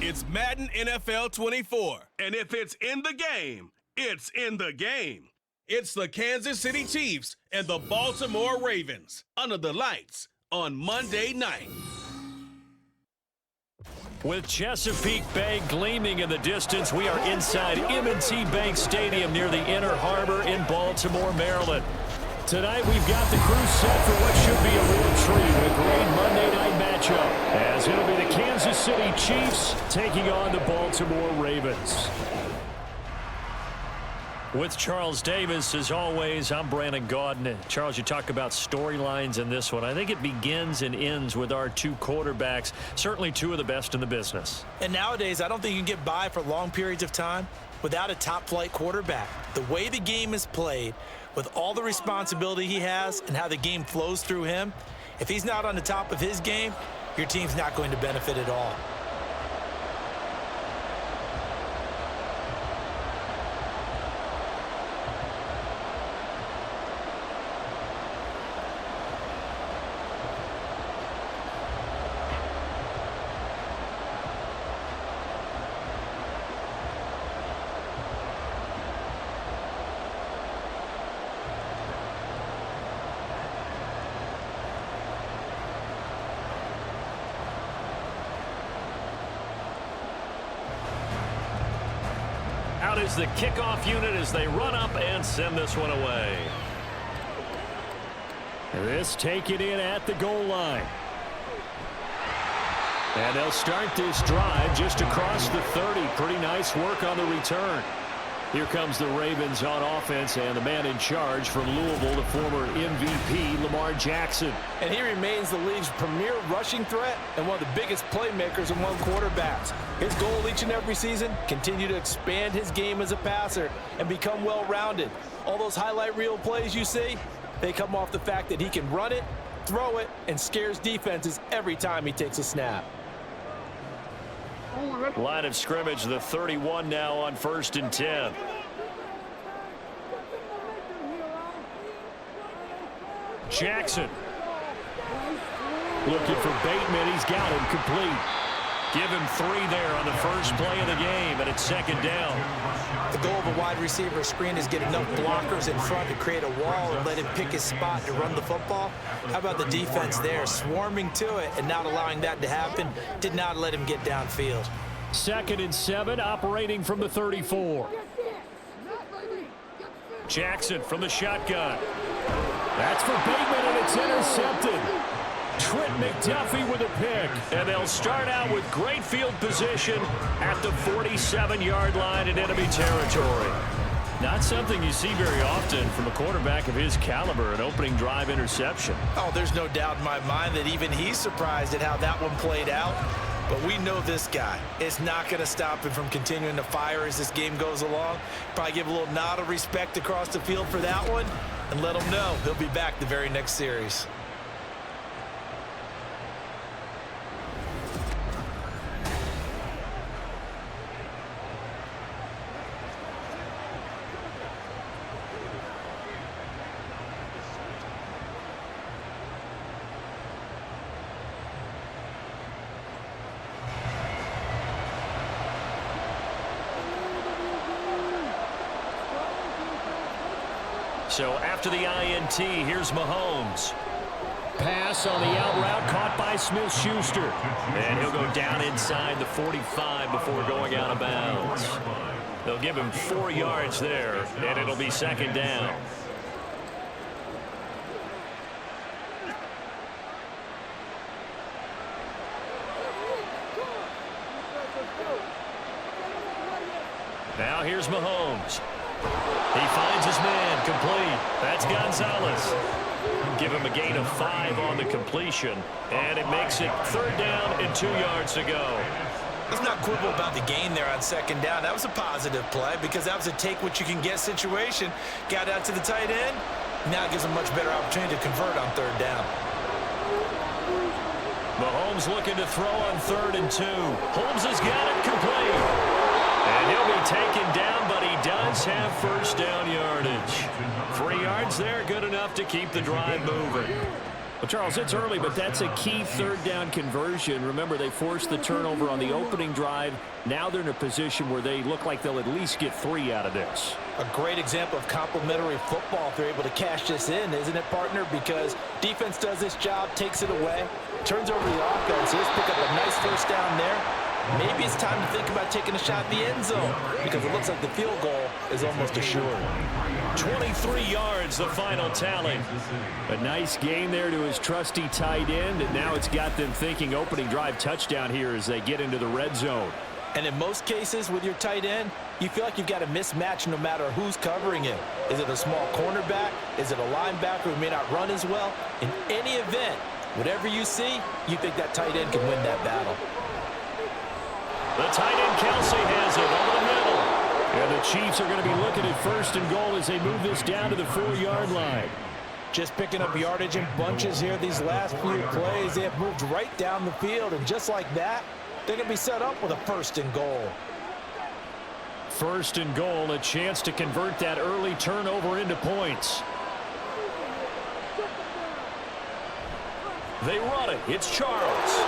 It's Madden NFL 24. And if it's in the game, it's in the game. It's the Kansas City Chiefs and the Baltimore Ravens under the lights on Monday night. With Chesapeake Bay gleaming in the distance, we are inside M&T Bank Stadium near the Inner Harbor in Baltimore, Maryland. Tonight, we've got the crew set for what should be a real treat, a great Monday night matchup, as it'll be the Kansas City Chiefs taking on the Baltimore Ravens. With Charles Davis, as always, I'm Brandon Gaudin. Charles, you talk about storylines in this one. I think it begins and ends with our two quarterbacks, certainly two of the best in the business. And nowadays, I don't think you can get by for long periods of time without a top-flight quarterback. The way the game is played, with all the responsibility he has and how the game flows through him, if he's not on the top of his game, your team's not going to benefit at all. Out is the kickoff unit as they run up and send this one away. This taken in at the goal line. And they'll start this drive just across the 30. Pretty nice work on the return. Here comes the Ravens on offense, and the man in charge from Louisville, the former MVP, Lamar Jackson. And he remains the league's premier rushing threat and one of the biggest playmakers among quarterbacks. His goal each and every season, continue to expand his game as a passer and become well-rounded. All those highlight reel plays you see, they come off the fact that he can run it, throw it, and scares defenses every time he takes a snap. Line of scrimmage, the 31 now on 1st and 10. Jackson. Looking for Bateman. He's got him complete. Give him 3 there on the first play of the game, and it's 2nd down. The goal of a wide receiver screen is get enough blockers in front to create a wall and let him pick his spot to run the football. How about the defense there, swarming to it and not allowing that to happen? Did not let him get downfield. 2nd and 7, operating from the 34. Jackson from the shotgun. That's for Bateman, and it's intercepted. Trent McDuffie with a pick, and they'll start out with great field position at the 47-yard line in enemy territory. Not something you see very often from a quarterback of his caliber, an opening drive interception. Oh, there's no doubt in my mind that even he's surprised at how that one played out. But we know this guy. It's not going to stop him from continuing to fire as this game goes along. Probably give a little nod of respect across the field for that one and let him know he'll be back the very next series. So after the INT, here's Mahomes. Pass on the out route caught by Smith-Schuster. And he'll go down inside the 45 before going out of bounds. They'll give him 4 yards there, and it'll be 2nd down. Now here's Mahomes. He finds his man, complete. That's Gonzalez. Give him a gain of 5 on the completion, and it makes it 3rd down and 2 yards to go. Let's not quibble about the gain there on 2nd down. That was a positive play because that was a take-what-you-can-get situation. Got out to the tight end. Now it gives him a much better opportunity to convert on 3rd down. Mahomes looking to throw on 3rd and 2. Holmes has got it complete. And he'll be taken down, but he does have 1st down yardage. 3 yards there, good enough to keep the drive moving. Well, Charles, it's early, but that's a key third down conversion. Remember, they forced the turnover on the opening drive. Now they're in a position where they look like they'll at least get 3 out of this. A great example of complementary football if they're able to cash this in, isn't it, partner? Because defense does this job, takes it away, turns over the offense. Here's pick up a nice first down there. Maybe it's time to think about taking a shot in the end zone because it looks like the field goal is almost assured. 23 yards, the final tally. A nice gain there to his trusty tight end, and now it's got them thinking opening drive touchdown here as they get into the red zone. And in most cases with your tight end, you feel like you've got a mismatch no matter who's covering him. Is it a small cornerback? Is it a linebacker who may not run as well? In any event, whatever you see, you think that tight end can win that battle. The tight end, Kelsey, has it over the middle. And the Chiefs are going to be looking at first and goal as they move this down to the 4-yard line. Just picking up yardage in bunches here these last few plays. They have moved right down the field, and just like that, they're going to be set up with a first and goal. First and goal, a chance to convert that early turnover into points. They run it. It's Charles.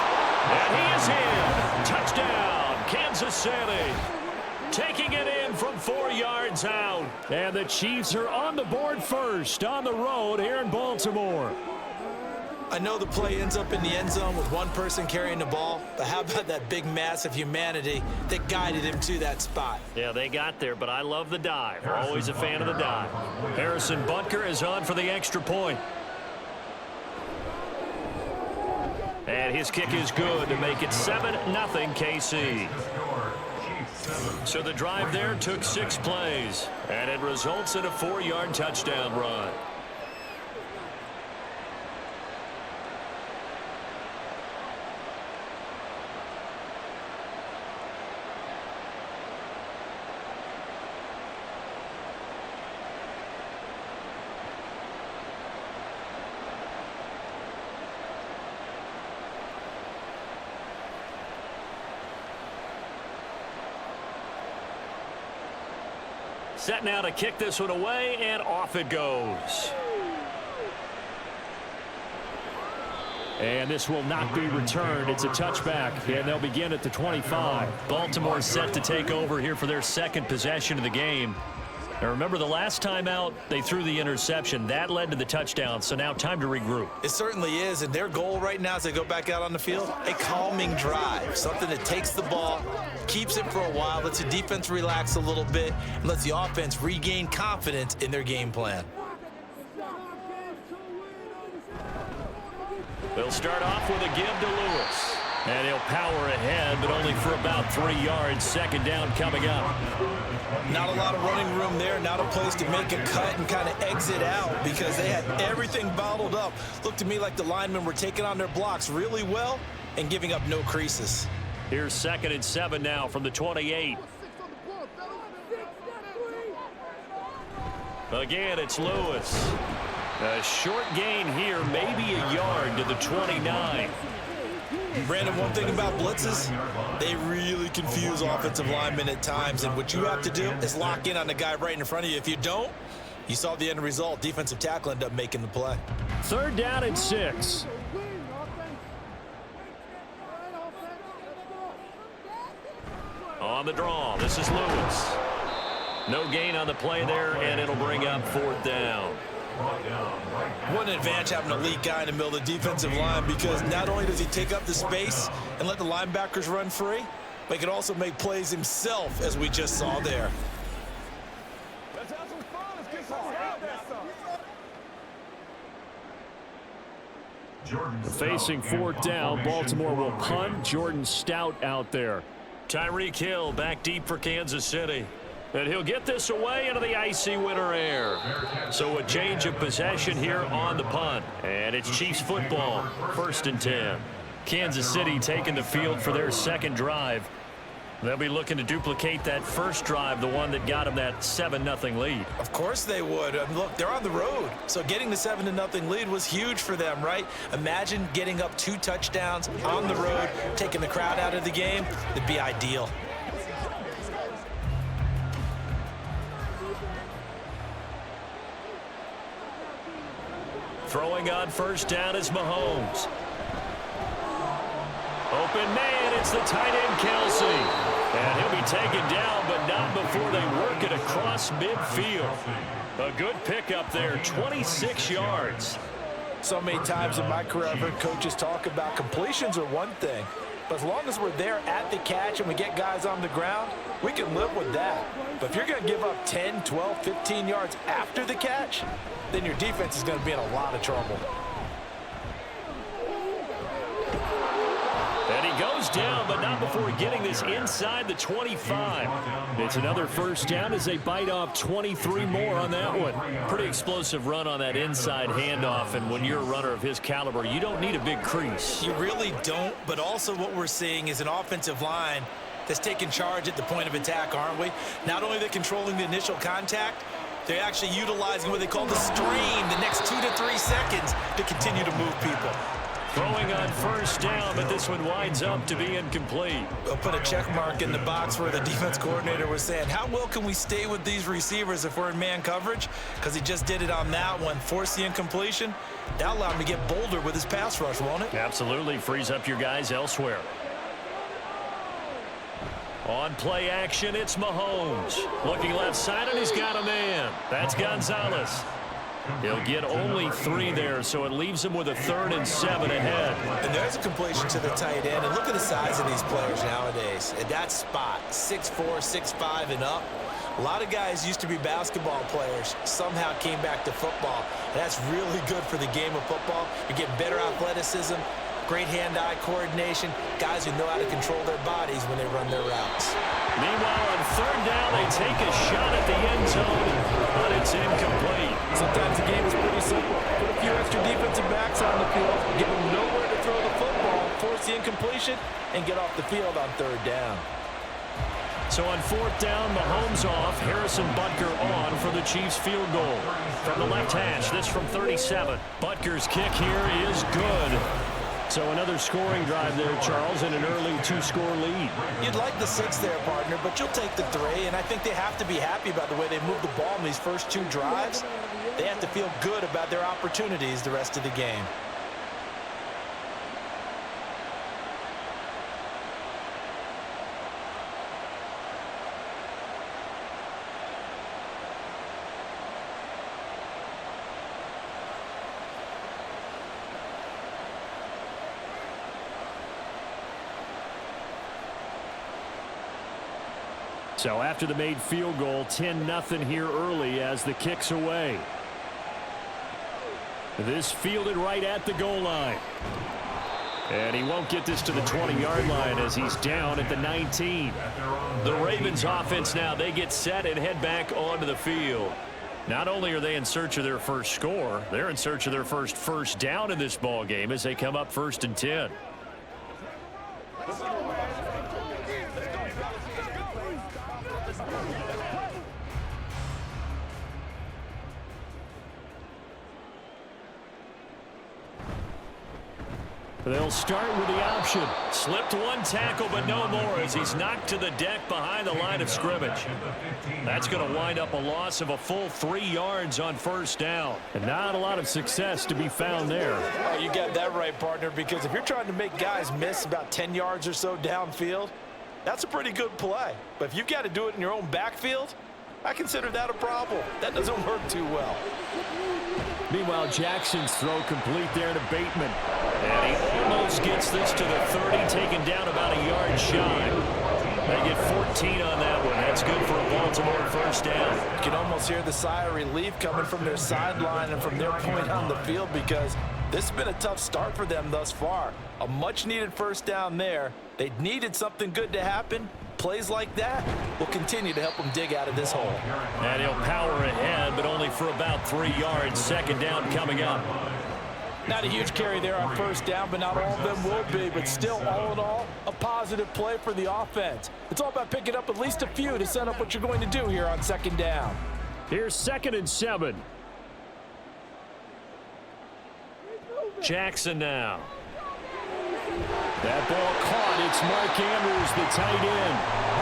And he is in. Touchdown. Kansas City taking it in from 4 yards out. And the Chiefs are on the board first on the road here in Baltimore. I know the play ends up in the end zone with one person carrying the ball, but how about that big mass of humanity that guided him to that spot? Yeah, they got there, but I love the dive. Always a fan of the dive. Harrison Butker is on for the extra point. And his kick is good to make it 7-0 KC. So the drive there took 6 plays, and it results in a 4-yard touchdown run. Set now to kick this one away, and off it goes. And this will not be returned. It's a touchback, and they'll begin at the 25. Baltimore set to take over here for their second possession of the game. Now remember, the last time out, they threw the interception. That led to the touchdown, so now time to regroup. It certainly is, and their goal right now as they go back out on the field, a calming drive, something that takes the ball, keeps it for a while, lets the defense relax a little bit, and lets the offense regain confidence in their game plan. They'll start off with a give to Lewis. And he'll power ahead, but only for about 3 yards. Second down coming up. Not a lot of running room there, not a place to make a cut and kind of exit out because they had everything bottled up. Looked to me like the linemen were taking on their blocks really well and giving up no creases. Here's 2nd and 7 now from the 28. Again, it's Lewis. A short gain here, maybe a yard to the 29. Brandon, one thing about blitzes, they really confuse offensive linemen at times, and what you have to do is lock in on the guy right in front of you. If you don't, you saw the end result. Defensive tackle ended up making the play. 3rd down and 6. On the draw, this is Lewis. No gain on the play there, and it'll bring up 4th down. What an advantage having an elite guy in the middle of the defensive line, because not only does he take up the space and let the linebackers run free, but he can also make plays himself, as we just saw there. Let's have some fun. Let's get some Facing 4th down, Baltimore will punt. Jordan Stout out there. Tyreek Hill back deep for Kansas City. And he'll get this away into the icy winter air. So a change of possession here on the punt. And it's Chiefs football, 1st and 10. Kansas City taking the field for their second drive. They'll be looking to duplicate that first drive, the one that got them that 7-0 lead. Of course they would. I mean, look, they're on the road. So getting the 7-0 lead was huge for them, right? Imagine getting up 2 touchdowns on the road, taking the crowd out of the game. It'd be ideal. Throwing on first down is Mahomes. Open man, it's the tight end Kelsey. And he'll be taken down, but not before they work it across midfield. A good pickup there, 26 yards. So many times in my career, I've heard coaches talk about completions are one thing. But as long as we're there at the catch and we get guys on the ground, we can live with that. But if you're going to give up 10, 12, 15 yards after the catch, then your defense is going to be in a lot of trouble. And he goes down, but not before getting this inside the 25. It's another first down as they bite off 23 more on that one. Pretty explosive run on that inside handoff, and when you're a runner of his caliber, you don't need a big crease. You really don't, but also what we're seeing is an offensive line that's taking charge at the point of attack, aren't we? Not only are they controlling the initial contact, they're actually utilizing what they call the stream, the next 2 to 3 seconds, to continue to move people. Throwing on first down, but this one winds up to be incomplete. I'll put a check mark in the box where the defense coordinator was saying, how well can we stay with these receivers if we're in man coverage? Because he just did it on that one, force the incompletion. That'll allow him to get bolder with his pass rush, won't it? Absolutely, frees up your guys elsewhere. On play action, it's Mahomes. Looking left side, and he's got a man. That's Gonzalez. He'll get only 3 there, so it leaves him with a 3rd and 7 ahead. And there's a completion to the tight end. And look at the size of these players nowadays. At that spot, 6'4", 6'5", and up. A lot of guys used to be basketball players, somehow came back to football. And that's really good for the game of football. You're getting better athleticism, great hand-eye coordination, guys who know how to control their bodies when they run their routes. Meanwhile, on 3rd down, they take a shot at the end zone, but it's incomplete. Sometimes the game is pretty simple. Put a few extra defensive backs on the field, give them nowhere to throw the football, force the incompletion, and get off the field on 3rd down. So on 4th down, Mahomes off, Harrison Butker on for the Chiefs field goal. From the left hash, this from 37. Butker's kick here is good. So another scoring drive there, Charles, and an early 2-score lead. You'd like the 6 there, partner, but you'll take the 3, and I think they have to be happy about the way they moved the ball in these first 2 drives. They have to feel good about their opportunities the rest of the game. So after the made field goal, 10-0 here early as the kick's away. This fielded right at the goal line. And he won't get this to the 20-yard line as he's down at the 19. The Ravens offense now, they get set and head back onto the field. Not only are they in search of their first score, they're in search of their first down in this ball game as they come up 1st and 10. They'll start with the option. Slipped one tackle, but no more as he's knocked to the deck behind the line of scrimmage. That's going to wind up a loss of a full 3 yards on 1st down. And not a lot of success to be found there. Oh, you got that right, partner, because if you're trying to make guys miss about 10 yards or so downfield, that's a pretty good play. But if you've got to do it in your own backfield, I consider that a problem. That doesn't work too well. Meanwhile, Jackson's throw complete there to Bateman. And he almost gets this to the 30, taken down about a yard shy. They get 14 on that one. That's good for a Baltimore 1st down. You can almost hear the sigh of relief coming from their sideline and from their point on the field because this has been a tough start for them thus far. A much-needed 1st down there. They needed something good to happen. Plays like that will continue to help them dig out of this hole. And he'll power ahead, but only for about 3 yards. 2nd down coming up. Not a huge carry there on 1st down, but not all of them will be. But still, all in all, a positive play for the offense. It's all about picking up at least a few to set up what you're going to do here on 2nd down. Here's 2nd and 7. Jackson now. That ball caught. It's Mark Andrews, the tight end.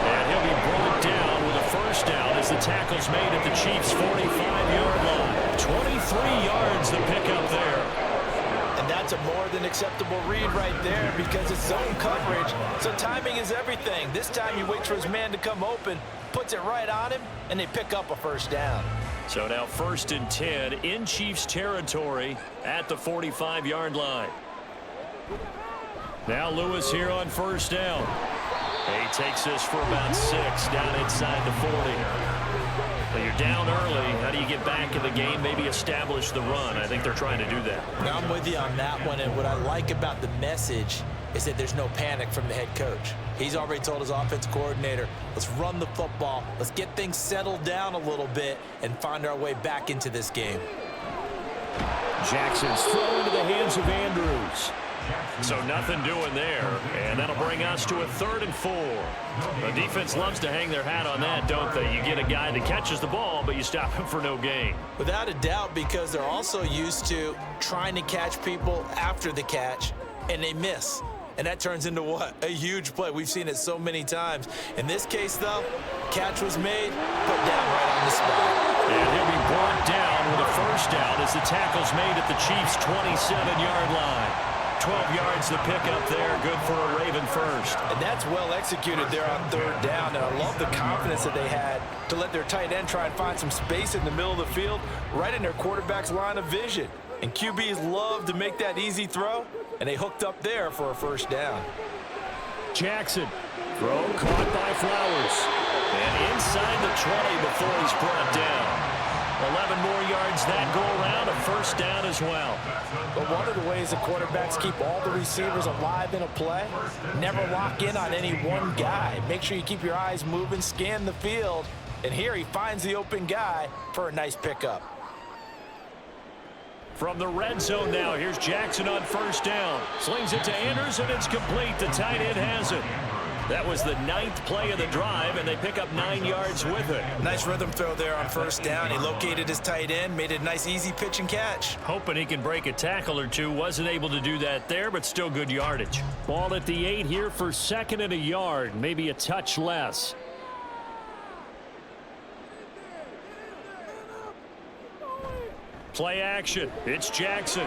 And he'll be brought down with a 1st down as the tackle's made at the Chiefs' 45-yard line. 23 yards the pickup there. That's a more than acceptable read right there because it's zone coverage, so timing is everything. This time he waits for his man to come open, puts it right on him, and they pick up a first down. So now 1st and 10 in Chiefs territory at the 45-yard line. Now Lewis here on 1st down. He takes this for about 6 down inside the 40. Well, you're down early. How do you get back in the game, maybe establish the run? I think they're trying to do that. Now, I'm with you on that one, and what I like about the message is that there's no panic from the head coach. He's already told his offense coordinator, let's run the football, let's get things settled down a little bit and find our way back into this game. Jackson's throw into the hands of Andrews. So nothing doing there, and that'll bring us to a 3rd and 4. The defense loves to hang their hat on that, don't they? You get a guy that catches the ball, but you stop him for no gain. Without a doubt, because they're also used to trying to catch people after the catch, and they miss. And that turns into what? A huge play. We've seen it so many times. In this case, though, catch was made, put down right on the spot. And he'll be brought down with a first down as the tackle's made at the Chiefs' 27-yard line. 12 yards to pick up there. Good for a Raven first. And that's well executed there on 3rd down. And I love the confidence that they had to let their tight end try and find some space in the middle of the field, right in their quarterback's line of vision. And QBs love to make that easy throw, and they hooked up there for a first down. Jackson, throw caught by Flowers. And inside the 20 before he's brought down. 11 more yards that go around, a first down as well. But one of the ways the quarterbacks keep all the receivers alive in a play, never lock in on any one guy. Make sure you keep your eyes moving, scan the field, and here he finds the open guy for a nice pickup. From the red zone now, here's Jackson on first down. Slings it to Andrews, and it's complete. The tight end has it. That was the 9th play of the drive, and they pick up 9 yards with it. Nice rhythm throw there on first down. He located his tight end, made it a nice, easy pitch and catch. Hoping he can break a tackle or two. Wasn't able to do that there, but still good yardage. Ball at the 8 here for 2nd and a yard, maybe a touch less. Play action. It's Jackson.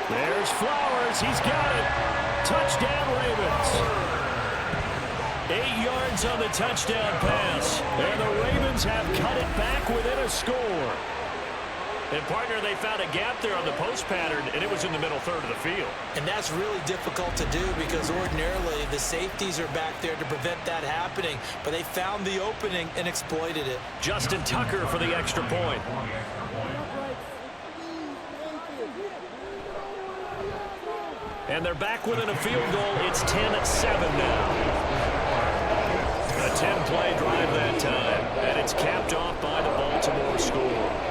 There's Flowers. He's got it. Touchdown, Ravens. 8 yards on the touchdown pass. And the Ravens have cut it back within a score. And, partner, they found a gap there on the post pattern, and it was in the middle 3rd of the field. And that's really difficult to do because ordinarily the safeties are back there to prevent that happening. But they found the opening and exploited it. Justin Tucker for the extra point. And they're back within a field goal. It's 10-7 now. A 10-play drive that time, and it's capped off by the Baltimore score.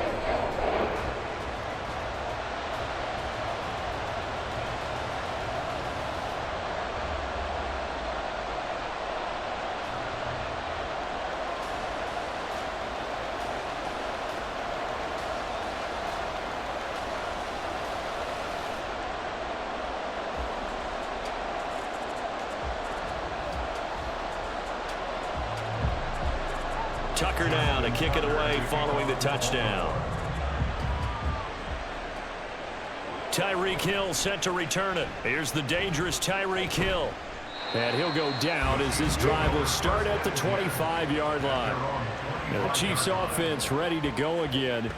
Tucker now to kick it away following the touchdown. Tyreek Hill set to return it. Here's the dangerous Tyreek Hill. And he'll go down as this drive will start at the 25-yard line. Now the Chiefs offense ready to go again.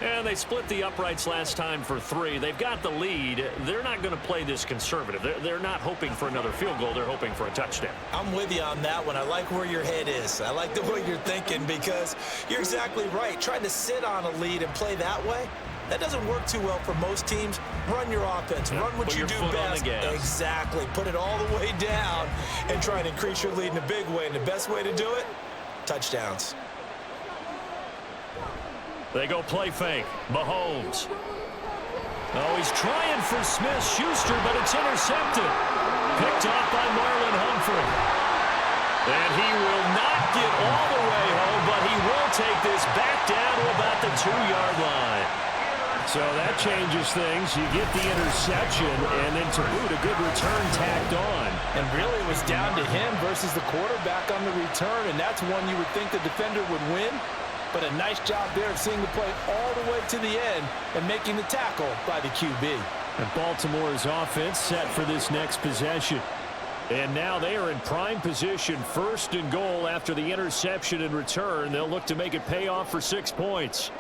And they split the uprights last time for 3. They've got the lead. They're not going to play this conservative. They're not hoping for another field goal. They're hoping for a touchdown. I'm with you on that one. I like where your head is. I like the way you're thinking because you're exactly right. Trying to sit on a lead and play that way, that doesn't work too well for most teams. Run your offense. Run what you do best. Exactly. Put it all the way down and try and increase your lead in a big way. And the best way to do it, touchdowns. They go play fake. Mahomes. Oh, he's trying for Smith-Schuster, but it's intercepted. Picked off by Marlon Humphrey. And he will not get all the way home, but he will take this back down to about the 2-yard line. So that changes things. You get the interception, and then to boot, a good return tacked on. And really it was down to him versus the quarterback on the return, and that's one you would think the defender would win. But a nice job there of seeing the play all the way to the end and making the tackle by the QB. And Baltimore's offense set for this next possession. And now they are in prime position, 1st and goal after the interception and return. They'll look to make it pay off for 6 points.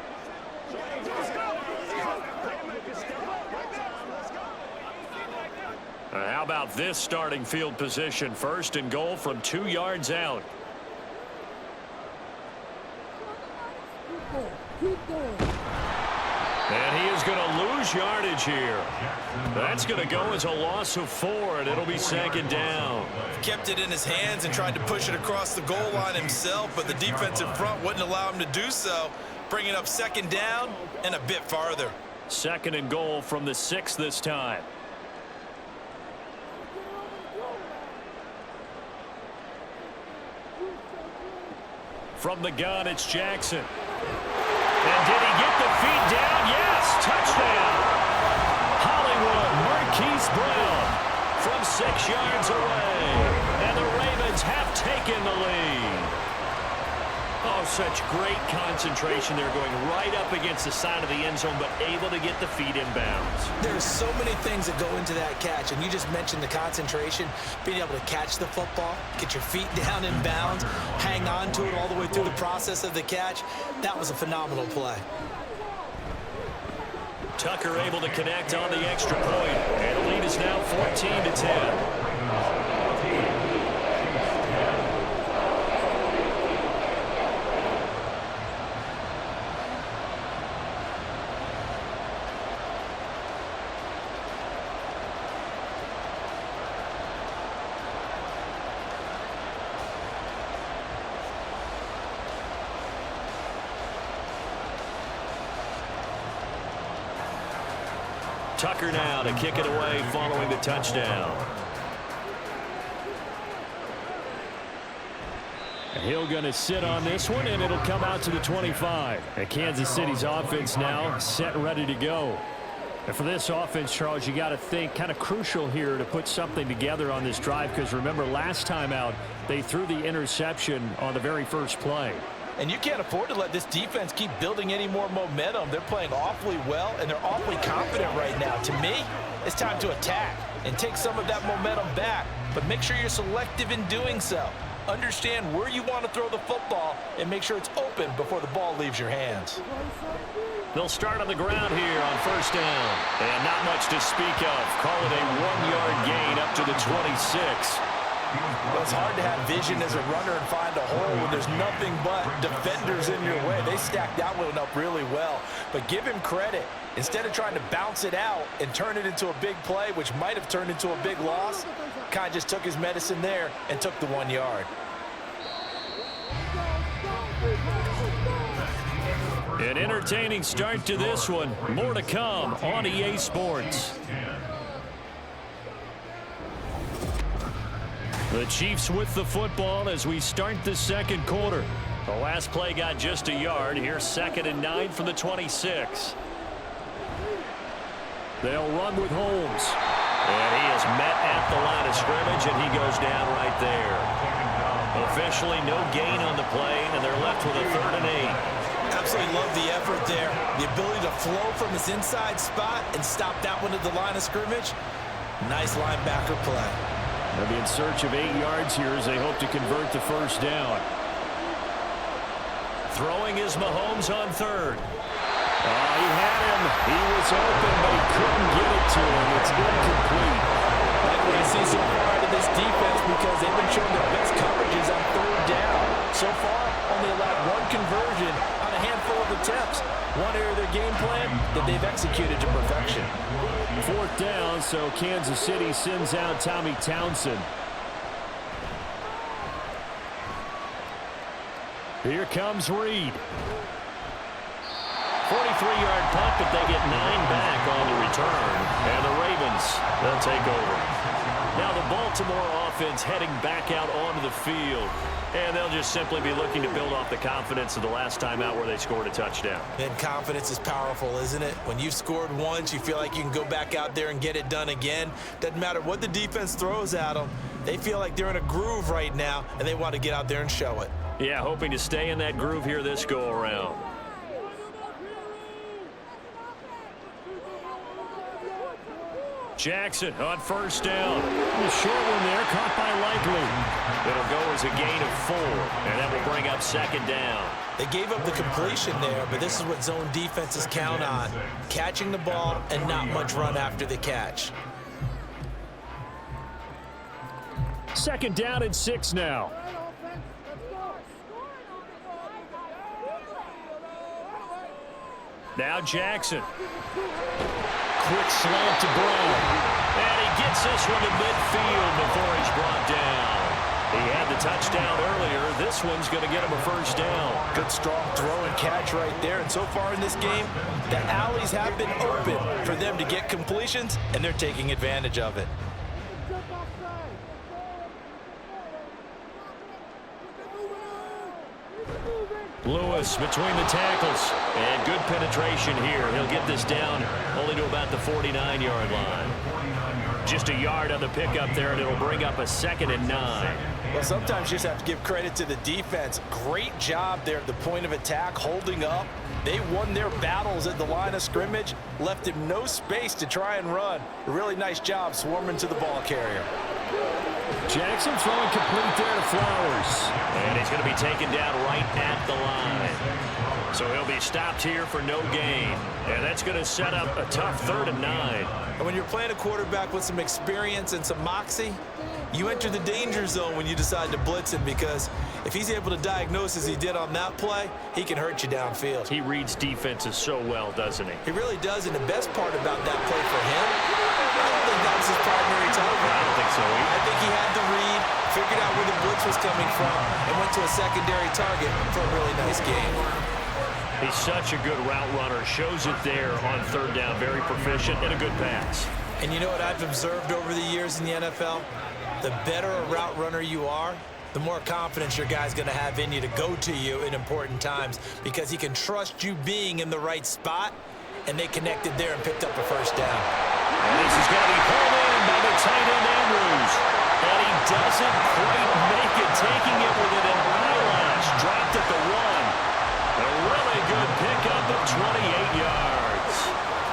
How about this starting field position? 1st and goal from 2 yards out. And he is going to lose yardage here. That's going to go as a loss of 4, and it'll be 2nd down. Kept it in his hands and tried to push it across the goal line himself, but the defensive front wouldn't allow him to do so. Bringing up 2nd down and a bit farther. 2nd and goal from the 6 this time. From the gun, it's Jackson. And did he get the feet down? Yes, touchdown. Hollywood Marquise Brown from 6 yards away. And the Ravens have taken the lead. Oh, such great concentration. They're going right up against the side of the end zone, but able to get the feet in bounds. There's so many things that go into that catch, and you just mentioned the concentration, being able to catch the football, get your feet down in bounds, hang on to it all the way through the process of the catch. That was a phenomenal play. Tucker able to connect on the extra point, and the lead is now 14-10. Tucker now to kick it away following the touchdown. He'll going to sit on this one, and it'll come out to the 25. And Kansas City's offense now set and ready to go. And for this offense, Charles, you got to think kind of crucial here to put something together on this drive, because remember last time out they threw the interception on the very first play. And you can't afford to let this defense keep building any more momentum. They're playing awfully well, and they're awfully confident right now. To me, it's time to attack and take some of that momentum back, but make sure you're selective in doing so. Understand where you want to throw the football and make sure it's open before the ball leaves your hands. They'll start on the ground here on 1st down. And not much to speak of. Call it a 1-yard gain up to the 26. Well, it's hard to have vision as a runner and find a hole when there's nothing but defenders in your way. They stacked that one up really well. But give him credit. Instead of trying to bounce it out and turn it into a big play, which might have turned into a big loss, kind of just took his medicine there and took the 1 yard. An entertaining start to this one. More to come on EA Sports. The Chiefs with the football as we start the 2nd quarter. The last play got just a yard. Here's 2nd and 9 from the 26. They'll run with Holmes. And he is met at the line of scrimmage, and he goes down right there. Officially no gain on the play, and they're left with a 3rd and 8. Absolutely love the effort there. The ability to flow from his inside spot and stop that one at the line of scrimmage. Nice linebacker play. They'll be in search of 8 yards here as they hope to convert the 1st down. Throwing is Mahomes on 3rd. He had him. He was open, but he couldn't get it to him. It's incomplete. Like what you see so far out of this defense, because they've been showing their best coverages on 3rd down. So far, only allowed 1 conversion on a handful of attempts. One area of their game plan that they've executed to perfection. 4th down, so Kansas City sends out Tommy Townsend. Here comes Reed. 43-yard punt, but they get 9 back on the return. And the Ravens, they'll take over. Now the Baltimore offense heading back out onto the field. And they'll just simply be looking to build off the confidence of the last time out where they scored a touchdown. And confidence is powerful, isn't it? When you've scored once, you feel like you can go back out there and get it done again. Doesn't matter what the defense throws at them. They feel like they're in a groove right now, and they want to get out there and show it. Yeah, hoping to stay in that groove here this go-around. Jackson on first down. The short one there, caught by Likely. It'll go as a gain of 4, and that will bring up second down. They gave up the completion there, but this is what zone defenses count on. Catching the ball and not much run after the catch. Second down and 6 now. Now Jackson. Quick slant to Brown. And he gets this one to midfield before he's brought down. He had the touchdown earlier. This one's going to get him a first down. Good strong throw and catch right there. And so far in this game, the alleys have been open for them to get completions, and they're taking advantage of it. Lewis between the tackles. And good penetration here. He'll get this down only to about the 49-yard line. Just a yard on the pickup there, and it'll bring up a 2nd and 9. Well, sometimes you just have to give credit to the defense. Great job there at the point of attack, holding up. They won their battles at the line of scrimmage, left him no space to try and run. A really nice job swarming to the ball carrier. Jackson throwing complete there to Flowers. And he's going to be taken down right at the line. So he'll be stopped here for no gain. And that's going to set up a tough 3rd and 9. And when you're playing a quarterback with some experience and some moxie, you enter the danger zone when you decide to blitz him, because if he's able to diagnose as he did on that play, he can hurt you downfield. He reads defenses so well, doesn't he? He really does, and the best part about that play for him, I don't think that was his primary target. I don't think so either. I think he had the read, figured out where the blitz was coming from, and went to a secondary target for a really nice game. He's such a good route runner. Shows it there on 3rd down. Very proficient and a good pass. And you know what I've observed over the years in the NFL? The better a route runner you are, the more confidence your guy's going to have in you to go to you in important times, because he can trust you being in the right spot, and they connected there and picked up a first down. And this is going to be pulled in by the tight end Andrews. And he doesn't quite make it, taking it within an eyelash. Dropped at the 1. A really good pickup of 28 yards.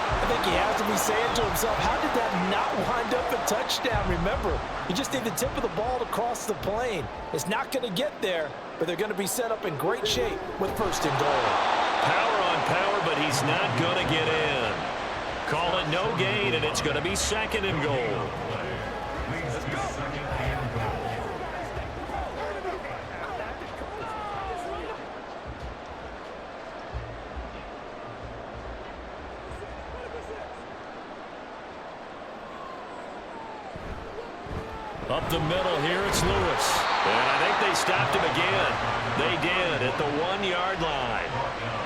I think he has to be saying to himself, how did that not wind up a touchdown? Remember, you just need the tip of the ball to cross the plane. It's not going to get there, but they're going to be set up in great shape with 1st and goal. Power on power, but he's not going to get in. Call it no gain, and it's going to be 2nd and goal. Up the middle here, it's Lewis. And I think they stopped him again. They did at the 1-yard line.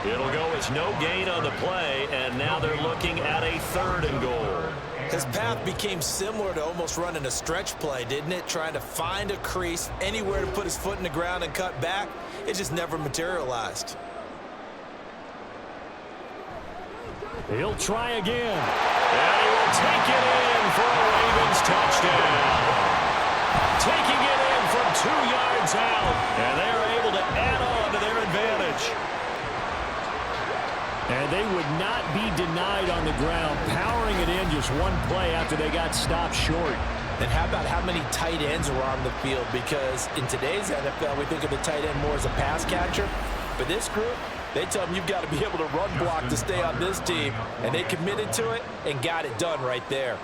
It'll go as no gain on the play, and now they're looking at a 3rd and goal. His path became similar to almost running a stretch play, didn't it? Trying to find a crease, anywhere to put his foot in the ground and cut back. It just never materialized. He'll try again. And he will take it in for a Ravens touchdown. Taking it in from 2 yards out. And they are able to add on to their advantage. And they would not be denied on the ground, powering it in just one play after they got stopped short. And how about how many tight ends were on the field? Because in today's NFL, we think of the tight end more as a pass catcher. But this group, they tell them you've got to be able to run block to stay on this team. And they committed to it and got it done right there.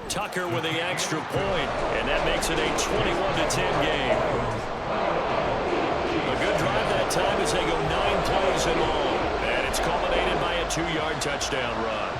Tucker with the extra point, and that makes it a 21-10 game. A good drive that time as they go 9 plays in all, and it's culminated by a 2-yard touchdown run.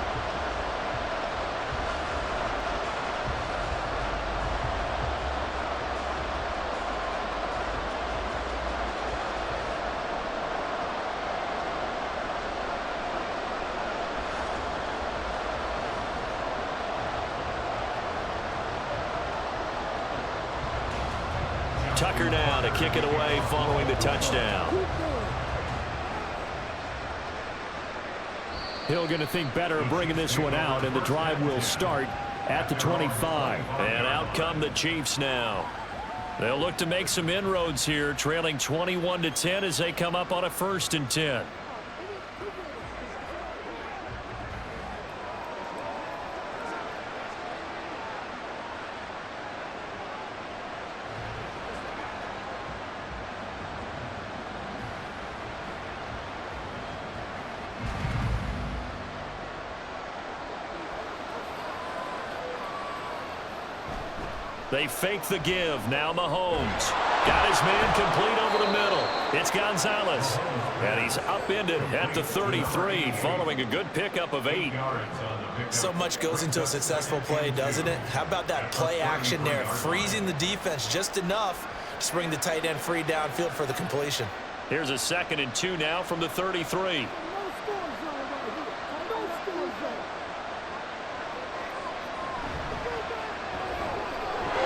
Tucker now to kick it away following the touchdown. Hill going to think better of bringing this one out, and the drive will start at the 25. And out come the Chiefs now. They'll look to make some inroads here, trailing 21-10 as they come up on a 1st and 10. They fake the give. Now Mahomes. Got his man complete over the middle. It's Gonzalez. And he's upended at the 33 following a good pickup of 8. So much goes into a successful play, doesn't it? How about that play action there? Freezing the defense just enough to bring the tight end free downfield for the completion. Here's a 2nd and 2 now from the 33.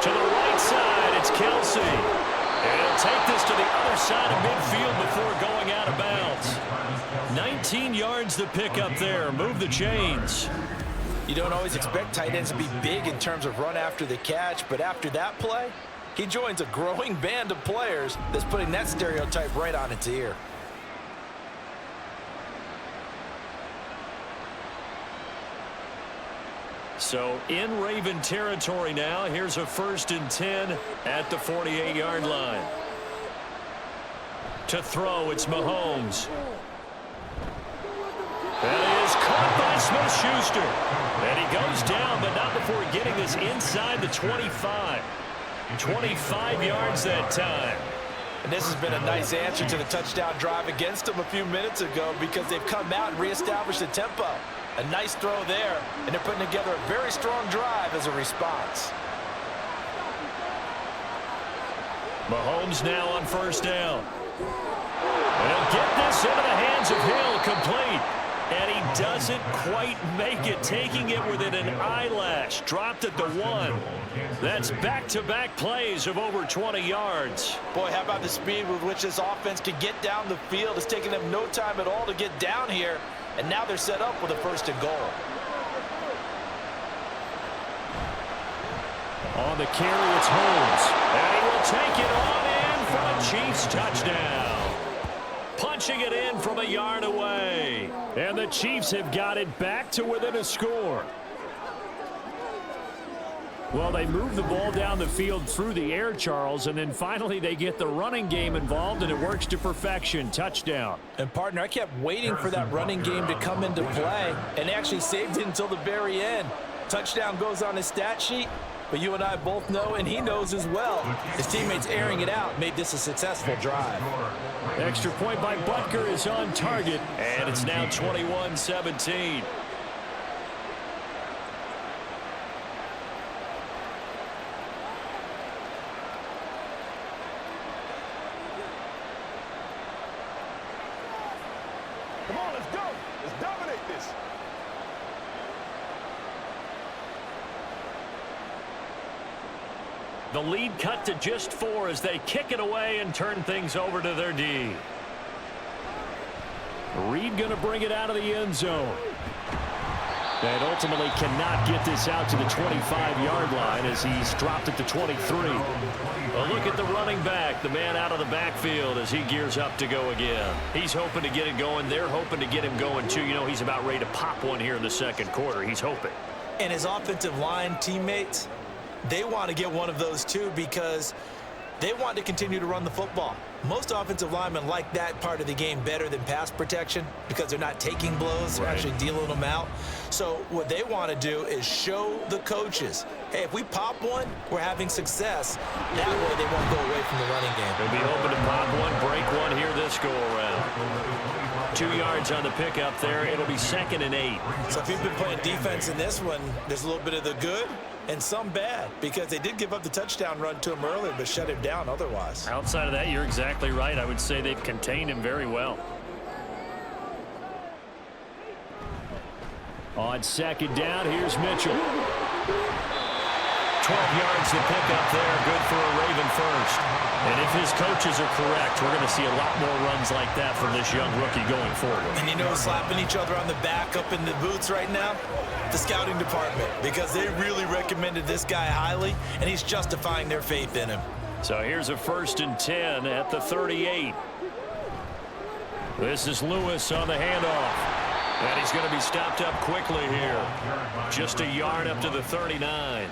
To the right side, it's Kelsey. And he'll take this to the other side of midfield before going out of bounds. 19 yards to pick up there. Move the chains. You don't always expect tight ends to be big in terms of run after the catch, but after that play, he joins a growing band of players that's putting that stereotype right on its ear. So in Raven territory now. Here's a 1st and 10 at the 48-yard line. To throw, it's Mahomes. That is caught by Smith-Schuster. And he goes down, but not before getting this inside the 25. 25 yards that time. And this has been a nice answer to the touchdown drive against them a few minutes ago because they've come out and reestablished the tempo. A nice throw there, and they're putting together a very strong drive as a response. Mahomes now on 1st down. And he'll get this into the hands of Hill, complete. And he doesn't quite make it, taking it within an eyelash. Dropped at the 1. That's back-to-back plays of over 20 yards. Boy, how about the speed with which this offense can get down the field? It's taken them no time at all to get down here, and now they're set up with a 1st and goal. On the carry, it's Holmes. And he will take it on in for a Chiefs touchdown. Punching it in from a yard away. And the Chiefs have got it back to within a score. Well, they move the ball down the field through the air, Charles, and then finally they get the running game involved, and it works to perfection. Touchdown. And, partner, I kept waiting for that running game to come into play, and they actually saved it until the very end. Touchdown goes on his stat sheet, but you and I both know, and he knows as well, his teammates airing it out made this a successful drive. Extra point by Butker is on target, and it's now 21-17. Come on, let's go. Let's dominate this. The lead cut to just 4 as they kick it away and turn things over to their D. Reed going to bring it out of the end zone. And ultimately cannot get this out to the 25-yard line as he's dropped it to 23. A look at the running back, the man out of the backfield as he gears up to go again. He's hoping to get it going. They're hoping to get him going, too. You know, he's about ready to pop one here in the 2nd quarter. He's hoping. And his offensive line teammates, they want to get one of those, too, because they want to continue to run the football. Most offensive linemen like that part of the game better than pass protection because they're not taking blows. They're actually dealing them out. So what they want to do is show the coaches, hey, if we pop one, we're having success. That way they won't go away from the running game. They'll be open to pop one, break one here this go-around. 2 yards on the pickup there. It'll be 2nd and 8. So if you've been playing defense in this one, there's a little bit of the good and some bad because they did give up the touchdown run to him earlier but shut him down otherwise. Outside of that, you're exactly right. I would say they've contained him very well. On 2nd down, here's Mitchell. 12 yards to pick up there. Good for a Raven first. And if his coaches are correct, we're going to see a lot more runs like that from this young rookie going forward. And you know, slapping each other on the back up in the boots right now? The scouting department, because they really recommended this guy highly, and he's justifying their faith in him. So here's a 1st and 10 at the 38. This is Lewis on the handoff. And he's going to be stopped up quickly here. Just a yard up to the 39.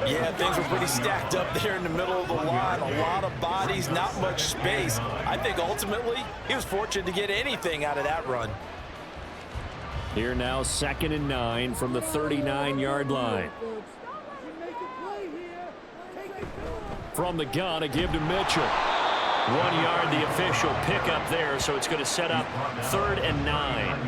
Yeah, things were pretty stacked up there in the middle of the line. A lot of bodies, not much space. I think ultimately he was fortunate to get anything out of that run. Here now 2nd and 9 from the 39-yard line. From the gun, a give to Mitchell. 1 yard, the official pickup there, so it's going to set up 3rd and 9.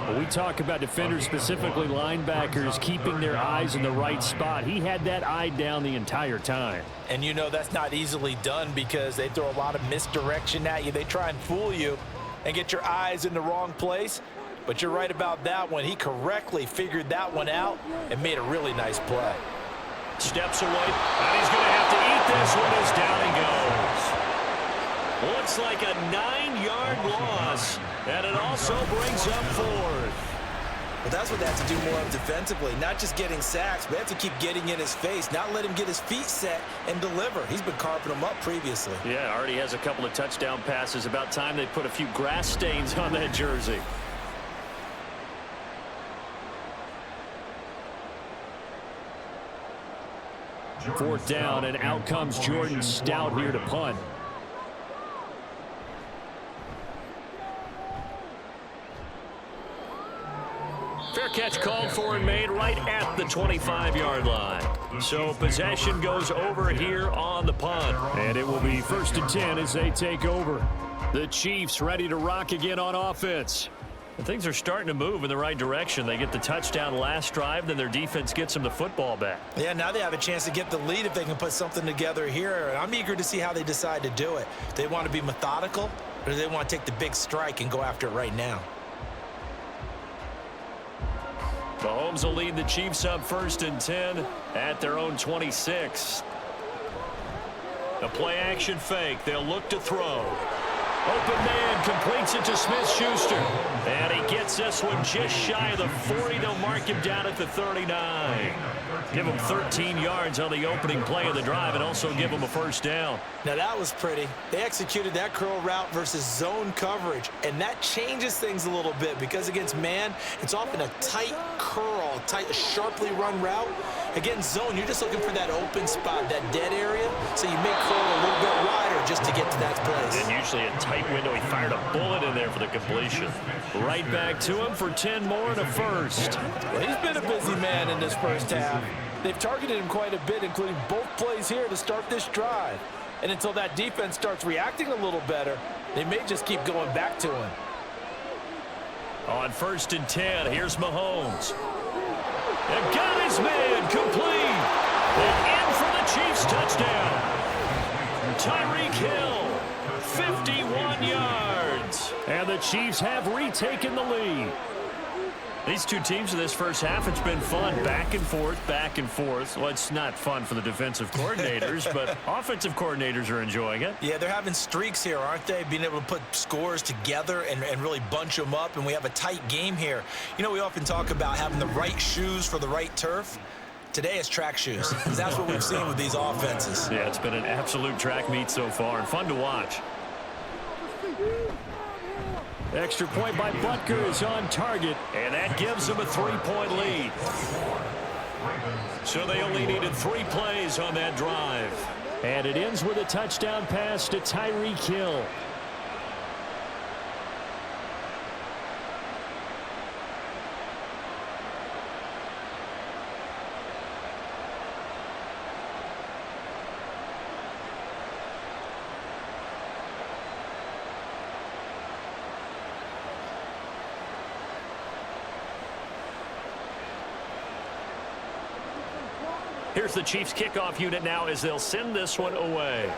When we talk about defenders, specifically linebackers, keeping their eyes in the right spot. He had that eye down the entire time. And you know that's not easily done because they throw a lot of misdirection at you. They try and fool you and get your eyes in the wrong place. But you're right about that one. He correctly figured that one out and made a really nice play. Steps away, and he's going to have to eat this one as down he goes. Looks like a 9-yard loss, and it also brings up 4th. But that's what they have to do more of defensively, not just getting sacks, but they have to keep getting in his face, not let him get his feet set and deliver. He's been carping them up previously. Yeah, already has a couple of touchdown passes. About time they put a few grass stains on that jersey. Fourth down, and out comes Jordan Stout here to punt. Fair catch called for and made right at the 25-yard line. So possession goes over here on the punt. And it will be 1st and 10 as they take over. The Chiefs ready to rock again on offense. And things are starting to move in the right direction. They get the touchdown last drive, then their defense gets them the football back. Yeah, now they have a chance to get the lead if they can put something together here. And I'm eager to see how they decide to do it. Do they want to be methodical, or do they want to take the big strike and go after it right now? Mahomes will lead the Chiefs up 1st and 10 at their own 26. A play-action fake. They'll look to throw. Open man completes it to Smith-Schuster. And he gets this one just shy of the 40. They'll mark him down at the 39. Give him 13 yards on the opening play of the drive and also give him a 1st down. Now that was pretty. They executed that curl route versus zone coverage, and that changes things a little bit because against man, it's often a tight curl, tight, sharply run route. Against zone, you're just looking for that open spot, that dead area, so you make curl a little bit wider just to get to that place. And usually a tight window. He fired a bullet in there for the completion. Right back to him for 10 more and a 1st. Well, he's been a busy man in this first half. They've targeted him quite a bit, including both plays here to start this drive. And until that defense starts reacting a little better, they may just keep going back to him. On 1st and 10, here's Mahomes. And got his man complete. And in for the Chiefs touchdown. Tyreek Hill, 51 yards. And the Chiefs have retaken the lead. These two teams in this first half, it's been fun. Back and forth, back and forth. Well, it's not fun for the defensive coordinators, but offensive coordinators are enjoying it. Yeah, they're having streaks here, aren't they? Being able to put scores together and really bunch them up, and we have a tight game here. You know, we often talk about having the right shoes for the right turf. Today it's track shoes, because that's what we've seen with these offenses. Yeah, it's been an absolute track meet so far, and fun to watch. Extra point by Butker is on target. And that gives them a 3-point lead. So they only needed 3 plays on that drive. And it ends with a touchdown pass to Tyreek Hill. Here's the Chiefs kickoff unit now as they'll send this one away.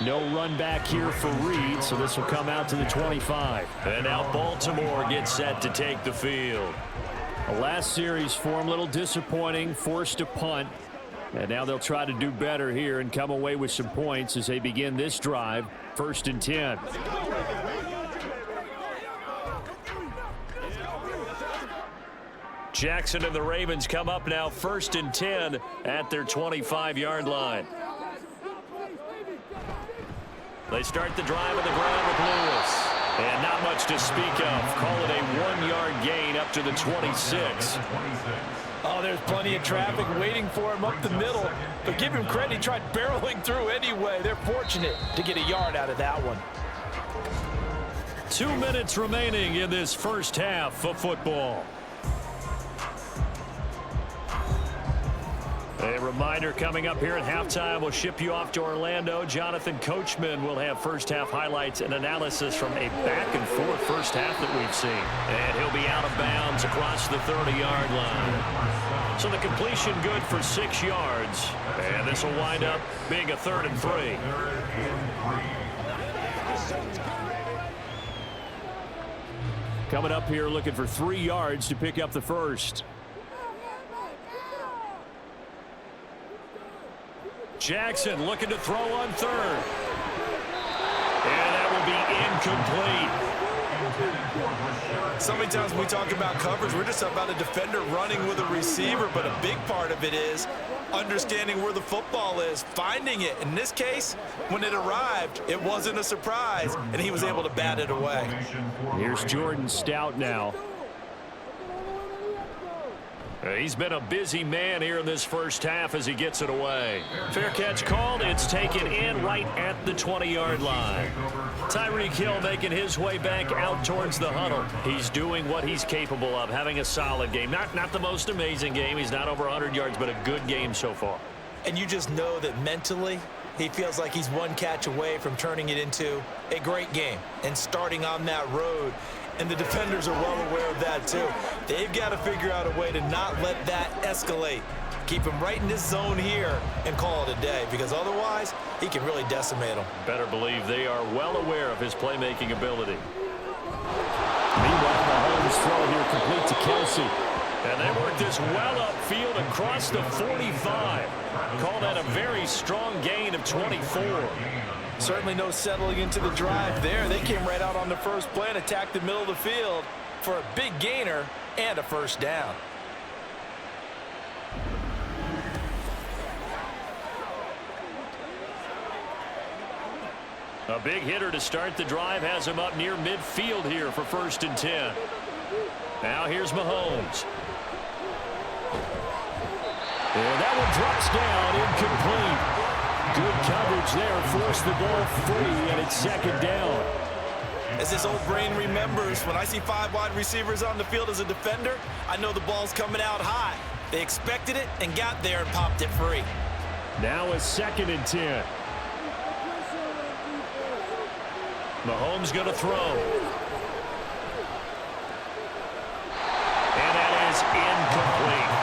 No run back here for Reed, so this will come out to the 25. And now Baltimore gets set to take the field. The last series for him, a little disappointing, forced a punt. And now they'll try to do better here and come away with some points as they begin this drive, 1st and 10. Jackson and the Ravens come up now 1st and 10 at their 25-yard line. They start the drive on the ground with Lewis. And not much to speak of. Call it a 1-yard gain up to the 26. Oh, there's plenty of traffic waiting for him up the middle. But give him credit, he tried barreling through anyway. They're fortunate to get a yard out of that one. 2 minutes remaining in this first half of football. A reminder coming up here at halftime, we'll ship you off to Orlando. Jonathan Coachman will have first-half highlights and analysis from a back-and-forth first half that we've seen. And he'll be out of bounds across the 30-yard line. So the completion good for 6 yards. And this will wind up being a 3rd and 3. Coming up here looking for 3 yards to pick up the first. Jackson looking to throw on 3rd. And that will be incomplete. So many times when we talk about coverage, we're just about a defender running with a receiver, but a big part of it is understanding where the football is, finding it. In this case, when it arrived, it wasn't a surprise, and he was able to bat it away. Here's Jordan Stout now. He's been a busy man here in this first half as he gets it away. Fair catch called. It's taken in right at the 20-yard line. Tyreek Hill making his way back out towards the huddle. He's doing what he's capable of, having a solid game. Not the most amazing game. He's not over 100 yards, but a good game so far. And you just know that mentally, he feels like he's one catch away from turning it into a great game and starting on that road. And the defenders are well aware of that, too. They've got to figure out a way to not let that escalate. Keep him right in this zone here and call it a day, because otherwise, he can really decimate them. Better believe they are well aware of his playmaking ability. Meanwhile, Mahomes' throw here complete to Kelsey. And they work this well upfield across the 45. Call that a very strong gain of 24. Certainly no settling into the drive there. They came right out on the first play and attacked the middle of the field for a big gainer and a first down. A big hitter to start the drive has him up near midfield here for 1st and 10. Now here's Mahomes. And that one drops down, incomplete. Good coverage there, forced the ball free, and it's 2nd down. As his old brain remembers, when I see 5 wide receivers on the field as a defender, I know the ball's coming out high. They expected it and got there and popped it free. Now a 2nd and 10. Mahomes going to throw. And that is incomplete.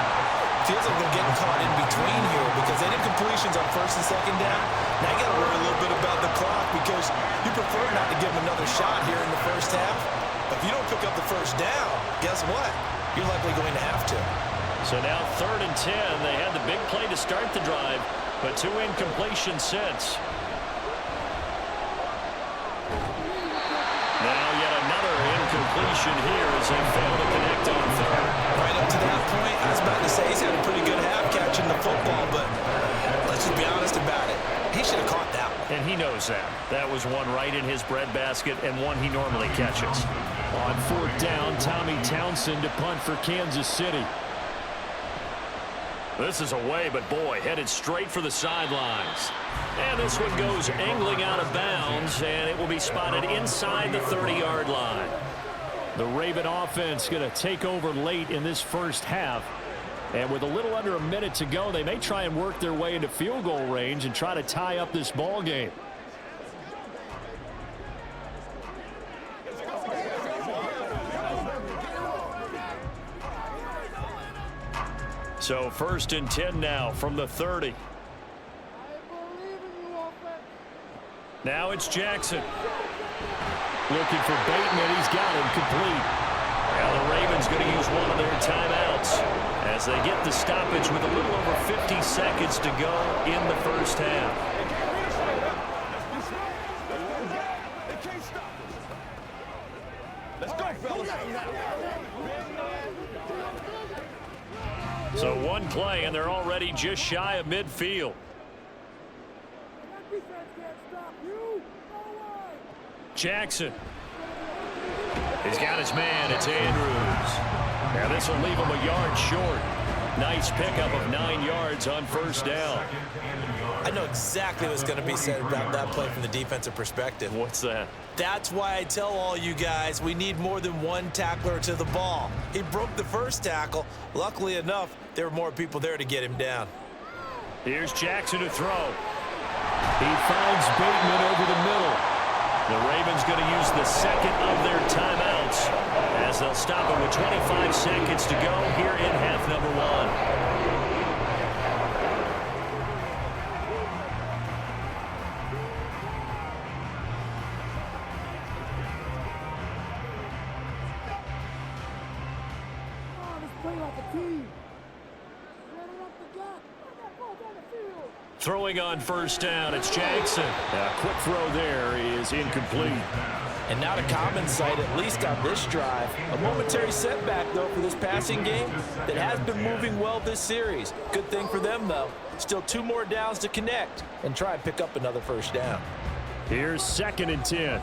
Feels like they're getting caught in between here because they did completions on 1st and 2nd down. Now you got to worry a little bit about the clock because you prefer not to give them another shot here in the first half. But if you don't pick up the first down, guess what? You're likely going to have to. So now 3rd and 10. They had the big play to start the drive, but 2 incompletions since. Now yet another incompletion here as they fail to connect on 3rd. Right up to that point, I was about to say he's had a pretty good half catching the football, but let's just be honest about it. He should have caught that one. And he knows that. That was one right in his breadbasket and one he normally catches. On 4th down, Tommy Townsend to punt for Kansas City. This is away, but boy, headed straight for the sidelines. And this one goes angling out of bounds, and it will be spotted inside the 30-yard line. The Raven offense going to take over late in this first half. And with a little under a minute to go, they may try and work their way into field goal range and try to tie up this ball game. So 1st and 10 now from the 30. Now it's Jackson. Looking for Bateman. He's got him complete. Now the Ravens going to use one of their timeouts as they get the stoppage with a little over 50 seconds to go in the first half. Let's go, fellas. So one play, and they're already just shy of midfield. Jackson. He's got his man. It's Andrews. Now this will leave him a yard short. Nice pickup of 9 yards on 1st down. I know exactly what's going to be said about that play from the defensive perspective. What's that? That's why I tell all you guys we need more than one tackler to the ball. He broke the first tackle. Luckily enough, there were more people there to get him down. Here's Jackson to throw. He finds Bateman over the middle. The Ravens going to use the second of their timeouts as they'll stop it with 25 seconds to go here in half number one. Throwing on first down, it's Jackson. A quick throw there is incomplete. And not a common sight, at least on this drive. A momentary setback, though, for this passing game that has been moving well this series. Good thing for them, though. Still 2 more downs to connect and try and pick up another first down. Here's 2nd and 10.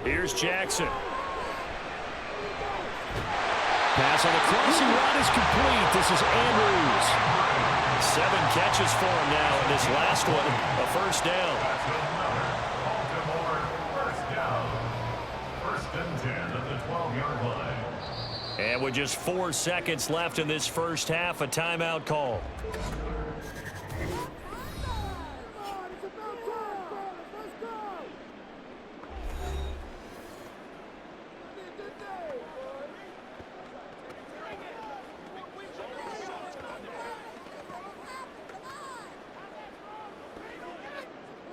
Here's Jackson. Pass on the crossing route is complete. This is Andrews. 7 catches for him now in this last one. A first down. Baltimore, first down. 1st and 10 at the 12-yard line. And with just 4 seconds left in this first half, a timeout call.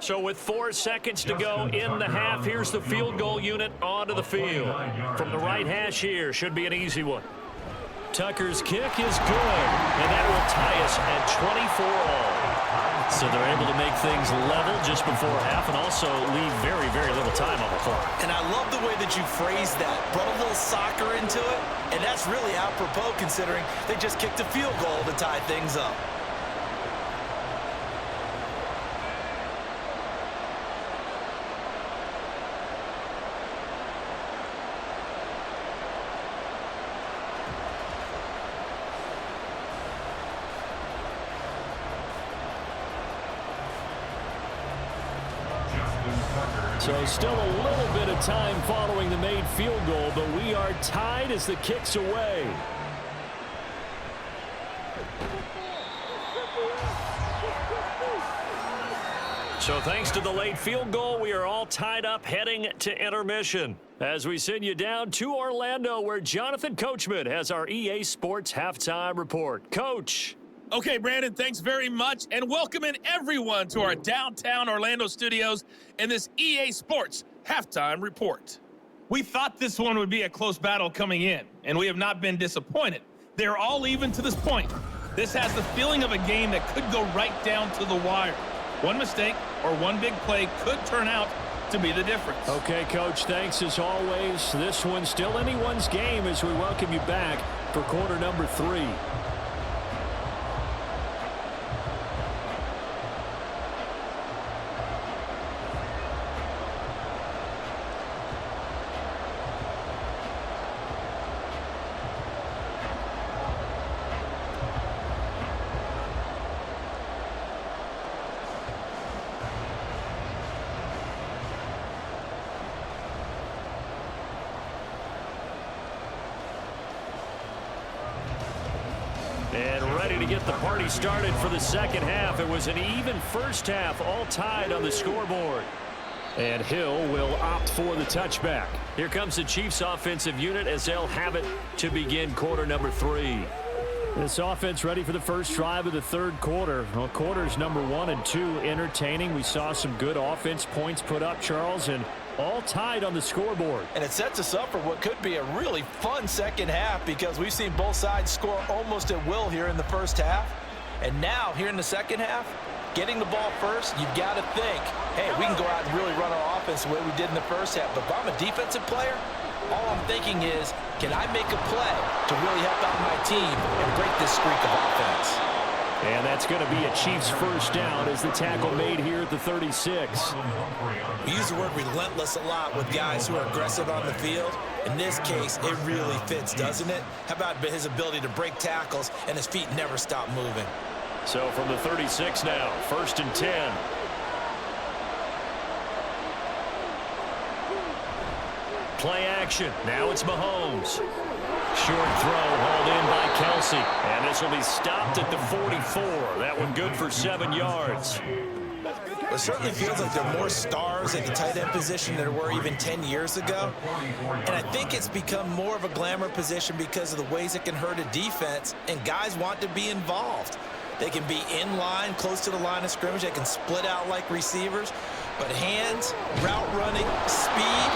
So with 4 seconds to go in the half, here's the field goal unit onto the field. From the right hash here, should be an easy one. Tucker's kick is good, and that will tie us at 24 all. So they're able to make things level just before half and also leave very, very little time on the clock. And I love the way that you phrased that. Brought a little soccer into it, and that's really apropos considering they just kicked a field goal to tie things up. So still a little bit of time following the made field goal, but we are tied as the kick's away. So thanks to the late field goal, we are all tied up heading to intermission. As we send you down to Orlando, where Jonathan Coachman has our EA Sports Halftime Report. Coach. Okay, Brandon, thanks very much, and welcome in everyone to our downtown Orlando studios and this EA Sports Halftime Report. We thought this one would be a close battle coming in, and we have not been disappointed. They're all even to this point. This has the feeling of a game that could go right down to the wire. One mistake or one big play could turn out to be the difference. Okay, Coach, thanks as always. This one's still anyone's game as we welcome you back for quarter number 3. And ready to get the party started for the second half. It was an even first half, all tied on the scoreboard. And Hill will opt for the touchback. Here comes the Chiefs offensive unit as they'll have it to begin quarter number 3. This offense ready for the first drive of the third quarter. Well, quarters number 1 and 2 entertaining. We saw some good offense points put up, Charles, and all tied on the scoreboard. And it sets us up for what could be a really fun second half because we've seen both sides score almost at will here in the first half. And now, here in the second half, getting the ball first, you've got to think, hey, we can go out and really run our offense the way we did in the first half. But if I'm a defensive player, all I'm thinking is, can I make a play to really help out my team and break this streak of offense? And that's going to be a Chiefs first down as the tackle made here at the 36. We use the word relentless a lot with guys who are aggressive on the field. In this case, it really fits, doesn't it? How about his ability to break tackles and his feet never stop moving? So from the 36 now, 1st and 10. play action. Now it's Mahomes. Short throw hauled in by Kelsey. And this will be stopped at the 44. That one good for 7 yards. It certainly feels like there are more stars at the tight end position than there were even 10 years ago. And I think it's become more of a glamour position because of the ways it can hurt a defense, and guys want to be involved. They can be in line, close to the line of scrimmage. They can split out like receivers. But hands, route running, speed,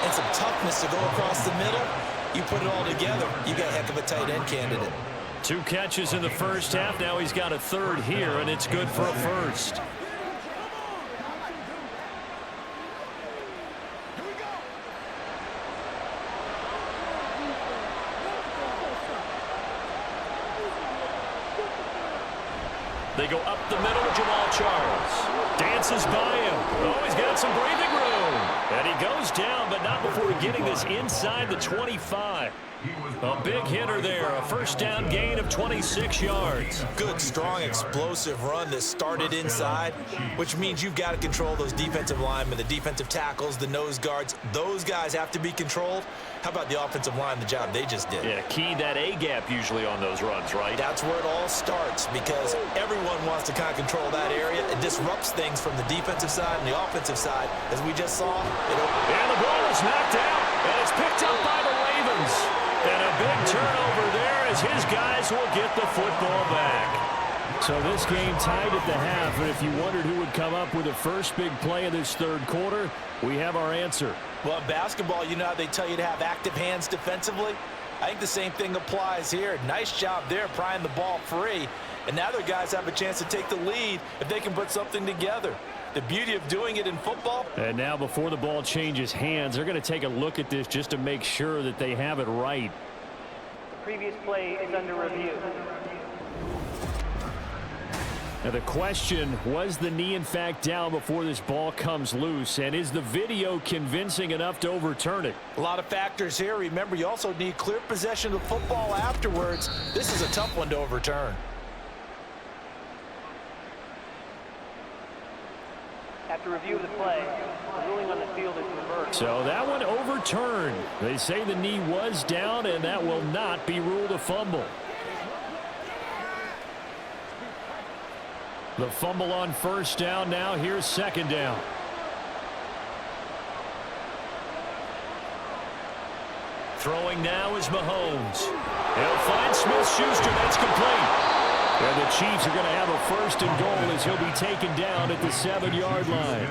and some toughness to go across the middle, you put it all together, you got a heck of a tight end candidate. 2 catches in the first half. Now he's got a third here, and it's good for a first. They go up the middle to Jamal Charles. Dances by him. Oh, he's got some breathing room. And he goes down, but not before getting this inside the 25. A big hitter there. A first down gain of 26 yards. Good, strong, explosive run that started inside, which means you've got to control those defensive linemen, the defensive tackles, the nose guards. Those guys have to be controlled. How about the offensive line, the job they just did? Yeah, key that A-gap usually on those runs, right? That's where it all starts, because everyone wants to kind of control that area. It disrupts things from the defensive side and the offensive side. As we just saw, and the ball is knocked out, and it's picked up by the Ravens. And a big turnover there as his guys will get the football back. So this game tied at the half, and if you wondered who would come up with the first big play of this third quarter, we have our answer. Well, in basketball, you know how they tell you to have active hands defensively? I think the same thing applies here. Nice job there prying the ball free. And now their guys have a chance to take the lead if they can put something together. The beauty of doing it in football. And now before the ball changes hands, they're going to take a look at this just to make sure that they have it right. The previous play is under review. Now the question, was the knee in fact down before this ball comes loose? And is the video convincing enough to overturn it? A lot of factors here. Remember, you also need clear possession of the football afterwards. This is a tough one to overturn. After review of the play, the ruling on the field is reversed. So that one overturned. They say the knee was down, and that will not be ruled a fumble. The fumble on first down. Now here's second down. Throwing now is Mahomes. He'll find Smith-Schuster. That's complete. And the Chiefs are going to have a first and goal as he'll be taken down at the 7-yard line.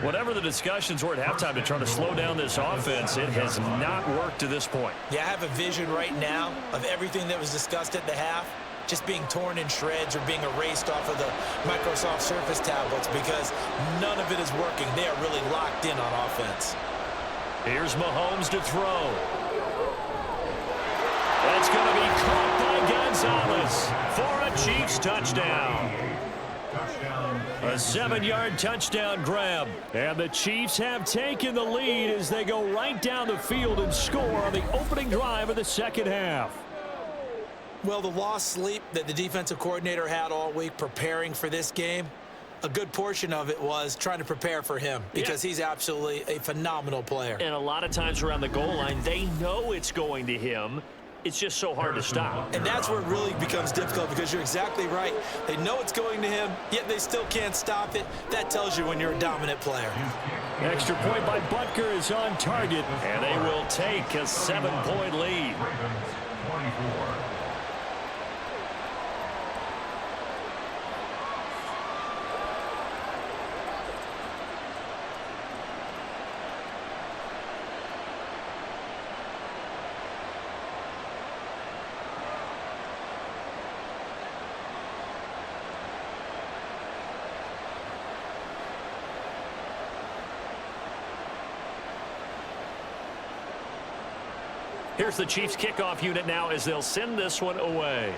Whatever the discussions were at halftime to try to slow down this offense, it has not worked to this point. Yeah, I have a vision right now of everything that was discussed at the half just being torn in shreds or being erased off of the Microsoft Surface tablets because none of it is working. They are really locked in on offense. Here's Mahomes to throw. That's going to be caught by Gonzalez for a Chiefs touchdown. A 7-yard touchdown grab. And the Chiefs have taken the lead as they go right down the field and score on the opening drive of the second half. Well, the lost sleep that the defensive coordinator had all week preparing for this game, a good portion of it was trying to prepare for him because he's absolutely a phenomenal player. And a lot of times around the goal line, they know it's going to him. It's just so hard to stop. And that's where it really becomes difficult because you're exactly right. They know it's going to him, yet they still can't stop it. That tells you when you're a dominant player. Extra point by Butker is on target. And they will take a 7-point lead. Ravens 24. Here's the Chiefs kickoff unit now as they'll send this one away.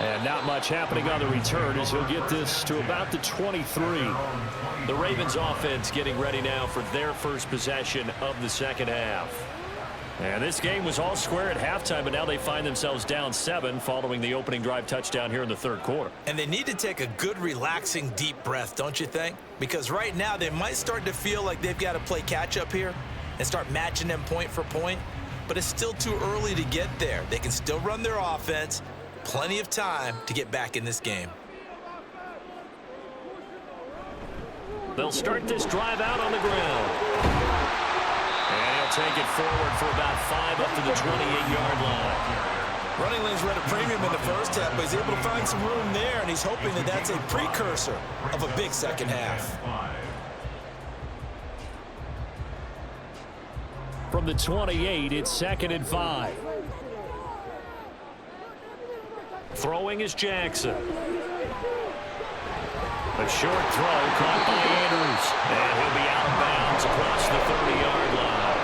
And not much happening on the return as he'll get this to about the 23. The Ravens offense getting ready now for their first possession of the second half. And this game was all square at halftime, but now they find themselves down 7 following the opening drive touchdown here in the third quarter. And they need to take a good, relaxing, deep breath, don't you think? Because right now they might start to feel like they've got to play catch-up here and start matching them point for point. But it's still too early to get there. They can still run their offense. Plenty of time to get back in this game. They'll start this drive out on the ground. And he'll take it forward for about 5 up to the 28-yard line. Running lanes were at a premium in the first half, but he's able to find some room there, and he's hoping that that's a precursor of a big second half. From the 28, it's 2nd and 5. Throwing is Jackson. A short throw caught by Andrews. And he'll be out of bounds across the 30-yard line.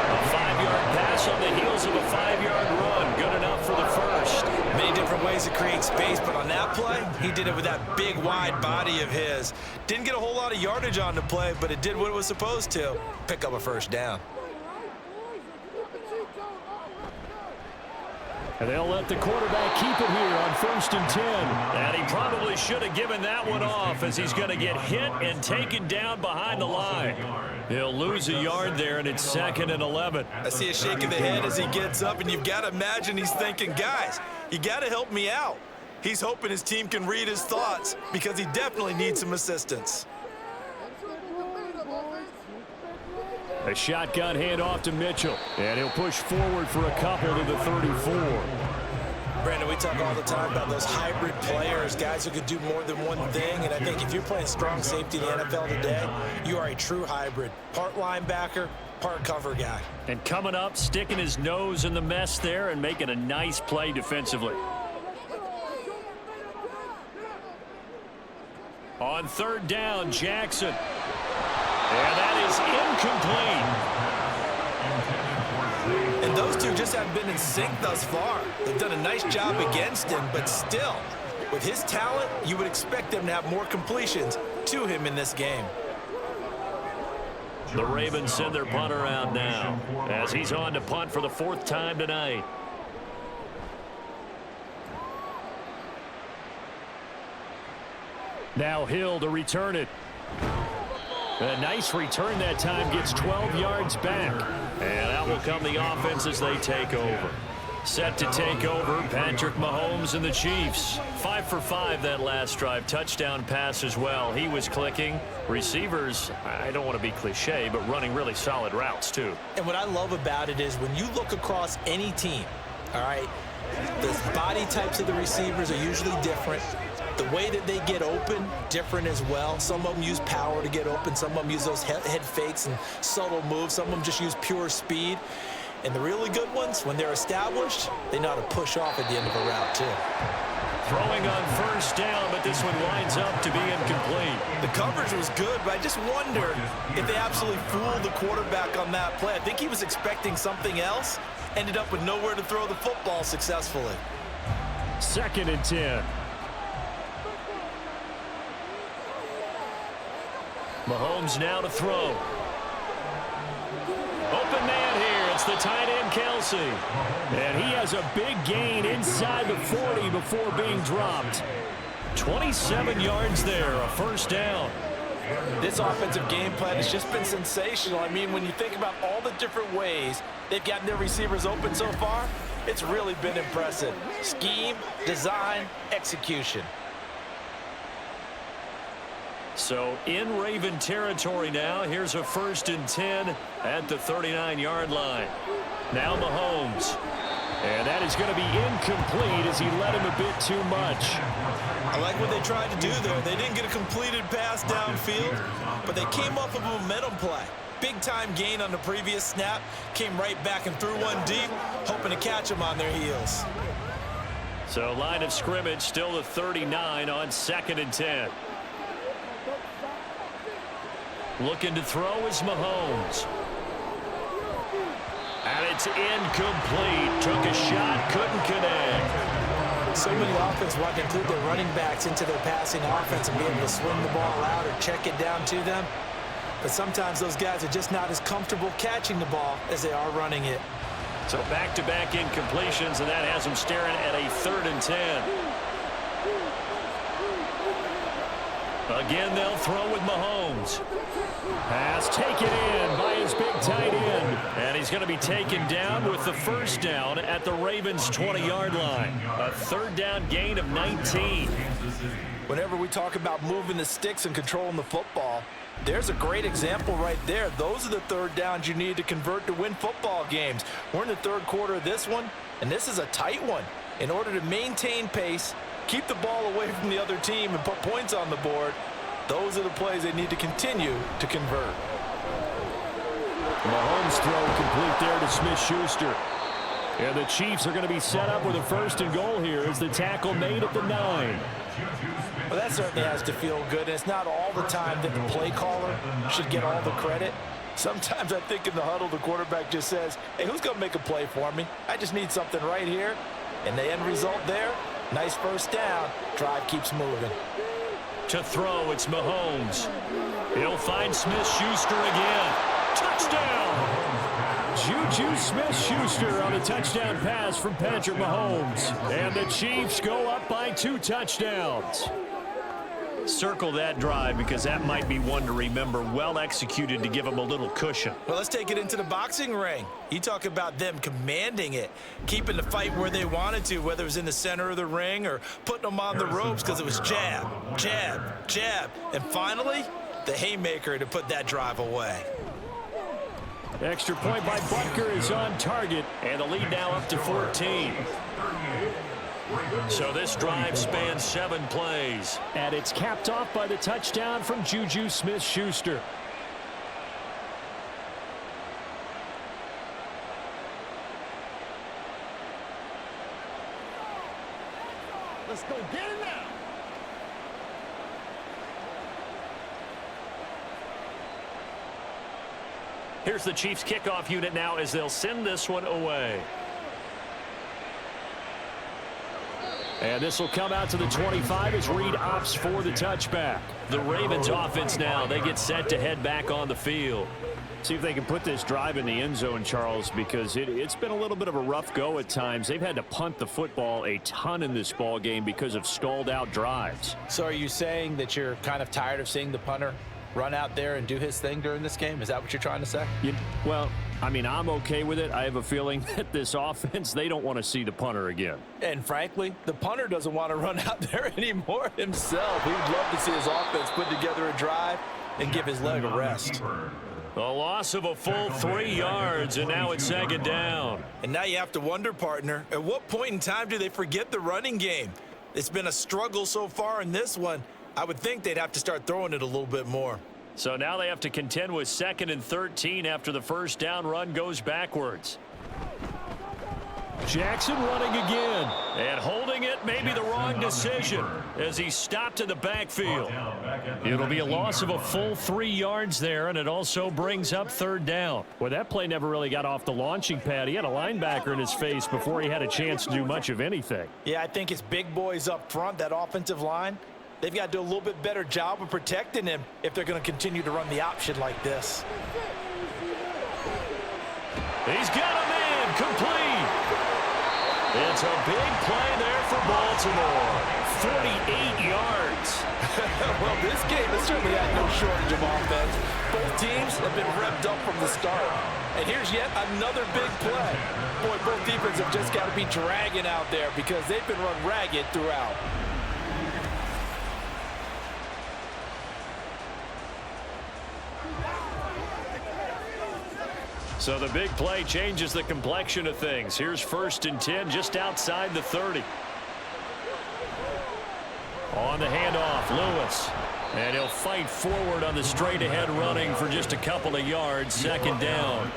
A 5-yard pass on the heels of a 5-yard run. Good enough for the first. Many different ways to create space, but on that play, he did it with that big, wide body of his. Didn't get a whole lot of yardage on the play, but it did what it was supposed to. Pick up a first down. And they'll let the quarterback keep it here on 1st and 10. And he probably should have given that one off, as he's going to get hit and taken down behind the line. He'll lose a yard there, and it's 2nd and 11. I see a shake of the head as he gets up, and you've got to imagine he's thinking, guys, you got to help me out. He's hoping his team can read his thoughts because he definitely needs some assistance. A shotgun handoff to Mitchell, and he'll push forward for a couple to the 34. Brandon, we talk all the time about those hybrid players, guys who could do more than one thing, and I think if you're playing strong safety in the NFL today, you are a true hybrid. Part linebacker, part cover guy. And coming up, sticking his nose in the mess there and making a nice play defensively. On 3rd down, Jackson. And that is incomplete. And those two just haven't been in sync thus far. They've done a nice job against him, but still, with his talent, you would expect them to have more completions to him in this game. The Ravens send their punter out now as he's on to punt for the 4th time tonight. Now Hill to return it. A nice return that time, gets 12 yards back. And out will come the offense as they take over. Set to take over, Patrick Mahomes and the Chiefs. 5 for 5 that last drive. Touchdown pass as well. He was clicking. Receivers, I don't want to be cliche, but running really solid routes too. And what I love about it is when you look across any team, all right, the body types of the receivers are usually different. The way that they get open, different as well. Some of them use power to get open. Some of them use those head fakes and subtle moves. Some of them just use pure speed. And the really good ones, when they're established, they know how to push off at the end of a route, too. Throwing on 1st down, but this one lines up to be incomplete. The coverage was good, but I just wonder if they absolutely fooled the quarterback on that play. I think he was expecting something else, ended up with nowhere to throw the football successfully. 2nd and 10. Mahomes now to throw. Open man here. It's the tight end, Kelsey. And he has a big gain inside the 40 before being dropped. 27 yards there, a 1st down. This offensive game plan has just been sensational. I mean, when you think about all the different ways they've gotten their receivers open so far, it's really been impressive. Scheme, design, execution. So in Raven territory now. Here's a 1st and 10 at the 39-yard line. Now Mahomes. And that is going to be incomplete as he led him a bit too much. I like what they tried to do there. They didn't get a completed pass downfield, but they came up with a momentum play. Big-time gain on the previous snap. Came right back and threw one deep, hoping to catch them on their heels. So line of scrimmage still the 39 on 2nd and 10. Looking to throw is Mahomes. And it's incomplete. Took a shot, couldn't connect. So many offenses want to include their running backs into their passing offense and be able to swing the ball out or check it down to them. But sometimes those guys are just not as comfortable catching the ball as they are running it. So back-to-back incompletions, and that has them staring at a 3rd and 10. Again, they'll throw with Mahomes. Pass taken in by his big tight end. And he's going to be taken down with the first down at the Ravens' 20-yard line. A 3rd down gain of 19. Whenever we talk about moving the sticks and controlling the football, there's a great example right there. Those are the 3rd downs you need to convert to win football games. We're in the 3rd quarter of this one, and this is a tight one. In order to maintain pace, keep the ball away from the other team, and put points on the board, those are the plays they need to continue to convert. Mahomes throw complete there to Smith-Schuster. And the Chiefs are going to be set up with a 1st and goal here as the tackle made at the 9. Well, that certainly has to feel good, and it's not all the time that the play caller should get all the credit. Sometimes I think in the huddle, the quarterback just says, hey, who's going to make a play for me? I just need something right here. And the end result there, nice 1st down. Drive keeps moving. To throw, it's Mahomes. He'll find Smith-Schuster again. Touchdown! Juju Smith-Schuster on a touchdown pass from Patrick Mahomes. And the Chiefs go up by 2 touchdowns. Circle that drive because that might be one to remember. Well executed to give them a little cushion. Well, let's take it into the boxing ring. You talk about them commanding it, keeping the fight where they wanted to, whether it was in the center of the ring or putting them on the ropes because it was jab, jab, jab. And finally, the haymaker to put that drive away. Extra point by Butker is on target. And the lead now up to 14. So this drive spans 7 plays. And it's capped off by the touchdown from Juju Smith-Schuster. Let's go get it now. Here's the Chiefs kickoff unit now as they'll send this one away. And this will come out to the 25 as Reed opts for the touchback. The Ravens offense now, they get set to head back on the field. See if they can put this drive in the end zone, Charles, because it's been a little bit of a rough go at times. They've had to punt the football a ton in this ball game because of stalled out drives. So are you saying that you're kind of tired of seeing the punter run out there and do his thing during this game? Is that what you're trying to say? Well, I mean, I'm okay with it. I have a feeling that this offense, they don't want to see the punter again. And frankly, the punter doesn't want to run out there anymore himself. He would love to see his offense put together a drive and give his leg a rest. A loss of a full 3 yards, and now it's 2nd down. And now you have to wonder, partner, at what point in time do they forget the running game? It's been a struggle so far in this one. I would think they'd have to start throwing it a little bit more. So now they have to contend with 2nd and 13 after the 1st down run goes backwards. Jackson running again. And holding it may be the wrong decision as he stopped in the backfield. It'll be a loss of a full 3 yards there, and it also brings up 3rd down. Well, that play never really got off the launching pad. He had a linebacker in his face before he had a chance to do much of anything. Yeah, I think it's big boys up front, that offensive line. They've got to do a little bit better job of protecting him if they're going to continue to run the option like this. He's got a man complete. It's a big play there for Baltimore. 48 yards. Well, this game has certainly had no shortage of offense. Both teams have been revved up from the start. And here's yet another big play. Boy, both defenses have just got to be dragging out there because they've been run ragged throughout. So the big play changes the complexion of things. Here's 1st and 10 just outside the 30. On the handoff, Lewis. And he'll fight forward on the straight-ahead running for just a couple of yards. 2nd down.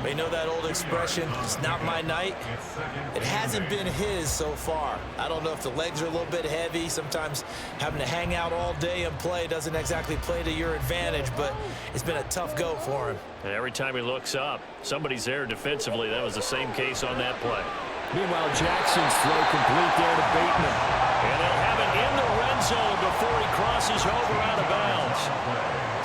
You know that old expression, it's not my night? It hasn't been his so far. I don't know if the legs are a little bit heavy. Sometimes having to hang out all day and play doesn't exactly play to your advantage, but it's been a tough go for him. And every time he looks up, somebody's there defensively. That was the same case on that play. Meanwhile, Jackson's throw complete there to Bateman. And they'll have it in the red zone before he crosses over out of bounds.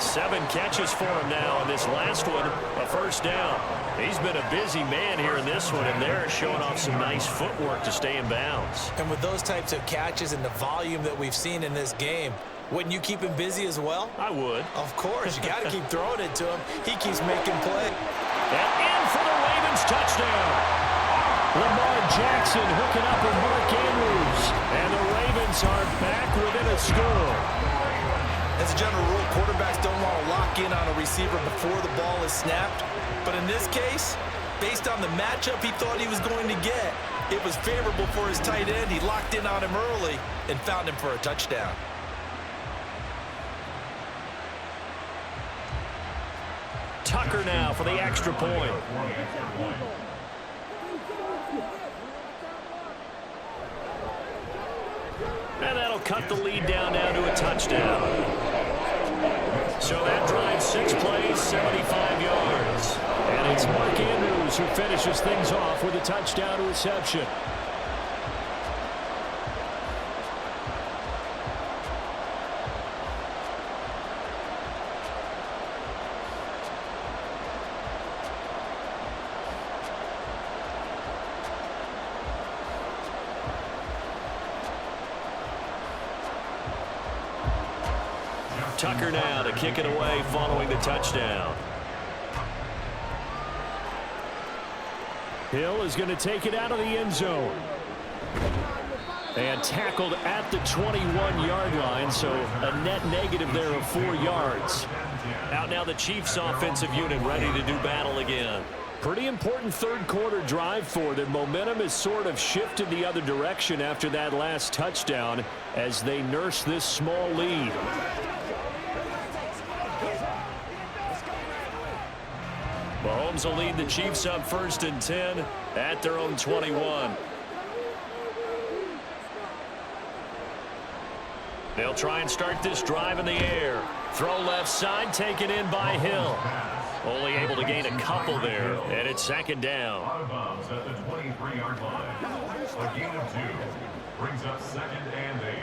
7 catches for him now, and this last one, a first down. He's been a busy man here in this one, and they're showing off some nice footwork to stay in bounds. And with those types of catches and the volume that we've seen in this game, wouldn't you keep him busy as well? I would. Of course. You got to keep throwing it to him. He keeps making play. And in for the Ravens touchdown. Lamar Jackson hooking up with Mark Andrews. And the Ravens are back within a score. As a general rule, quarterbacks don't want to lock in on a receiver before the ball is snapped. But in this case, based on the matchup he thought he was going to get, it was favorable for his tight end. He locked in on him early and found him for a touchdown. Tucker now for the extra point. And that'll cut the lead down now to a touchdown. So that drives 6 plays, 75 yards. And it's Mark Andrews who finishes things off with a touchdown reception. Tucker now to kick it away following the touchdown. Hill is going to take it out of the end zone. And tackled at the 21-yard line, so a net negative there of 4 yards. Out now the Chiefs offensive unit ready to do battle again. Pretty important third-quarter drive for them. Momentum has sort of shifted the other direction after that last touchdown as they nurse this small lead. Mahomes will lead the Chiefs up 1st and 10 at their own 21. They'll try and start this drive in the air. Throw left side, taken in by Hill. Only able to gain a couple there, and it's 2nd down. Out of bounds at the 23-yard line. A gain of 2 brings up 2nd and 8.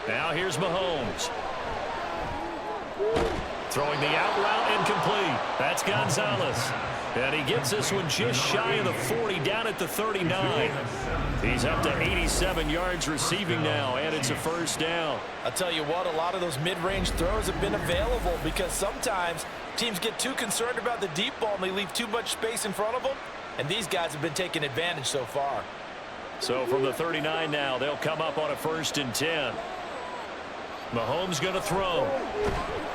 Now here's Mahomes. Throwing the out route incomplete. That's Gonzalez. And he gets this one just shy of the 40, down at the 39. He's up to 87 yards receiving now, and it's a 1st down. I'll tell you what, a lot of those mid-range throws have been available because sometimes teams get too concerned about the deep ball and they leave too much space in front of them, and these guys have been taking advantage so far. So from the 39 now, they'll come up on a 1st and 10. Mahomes going to throw.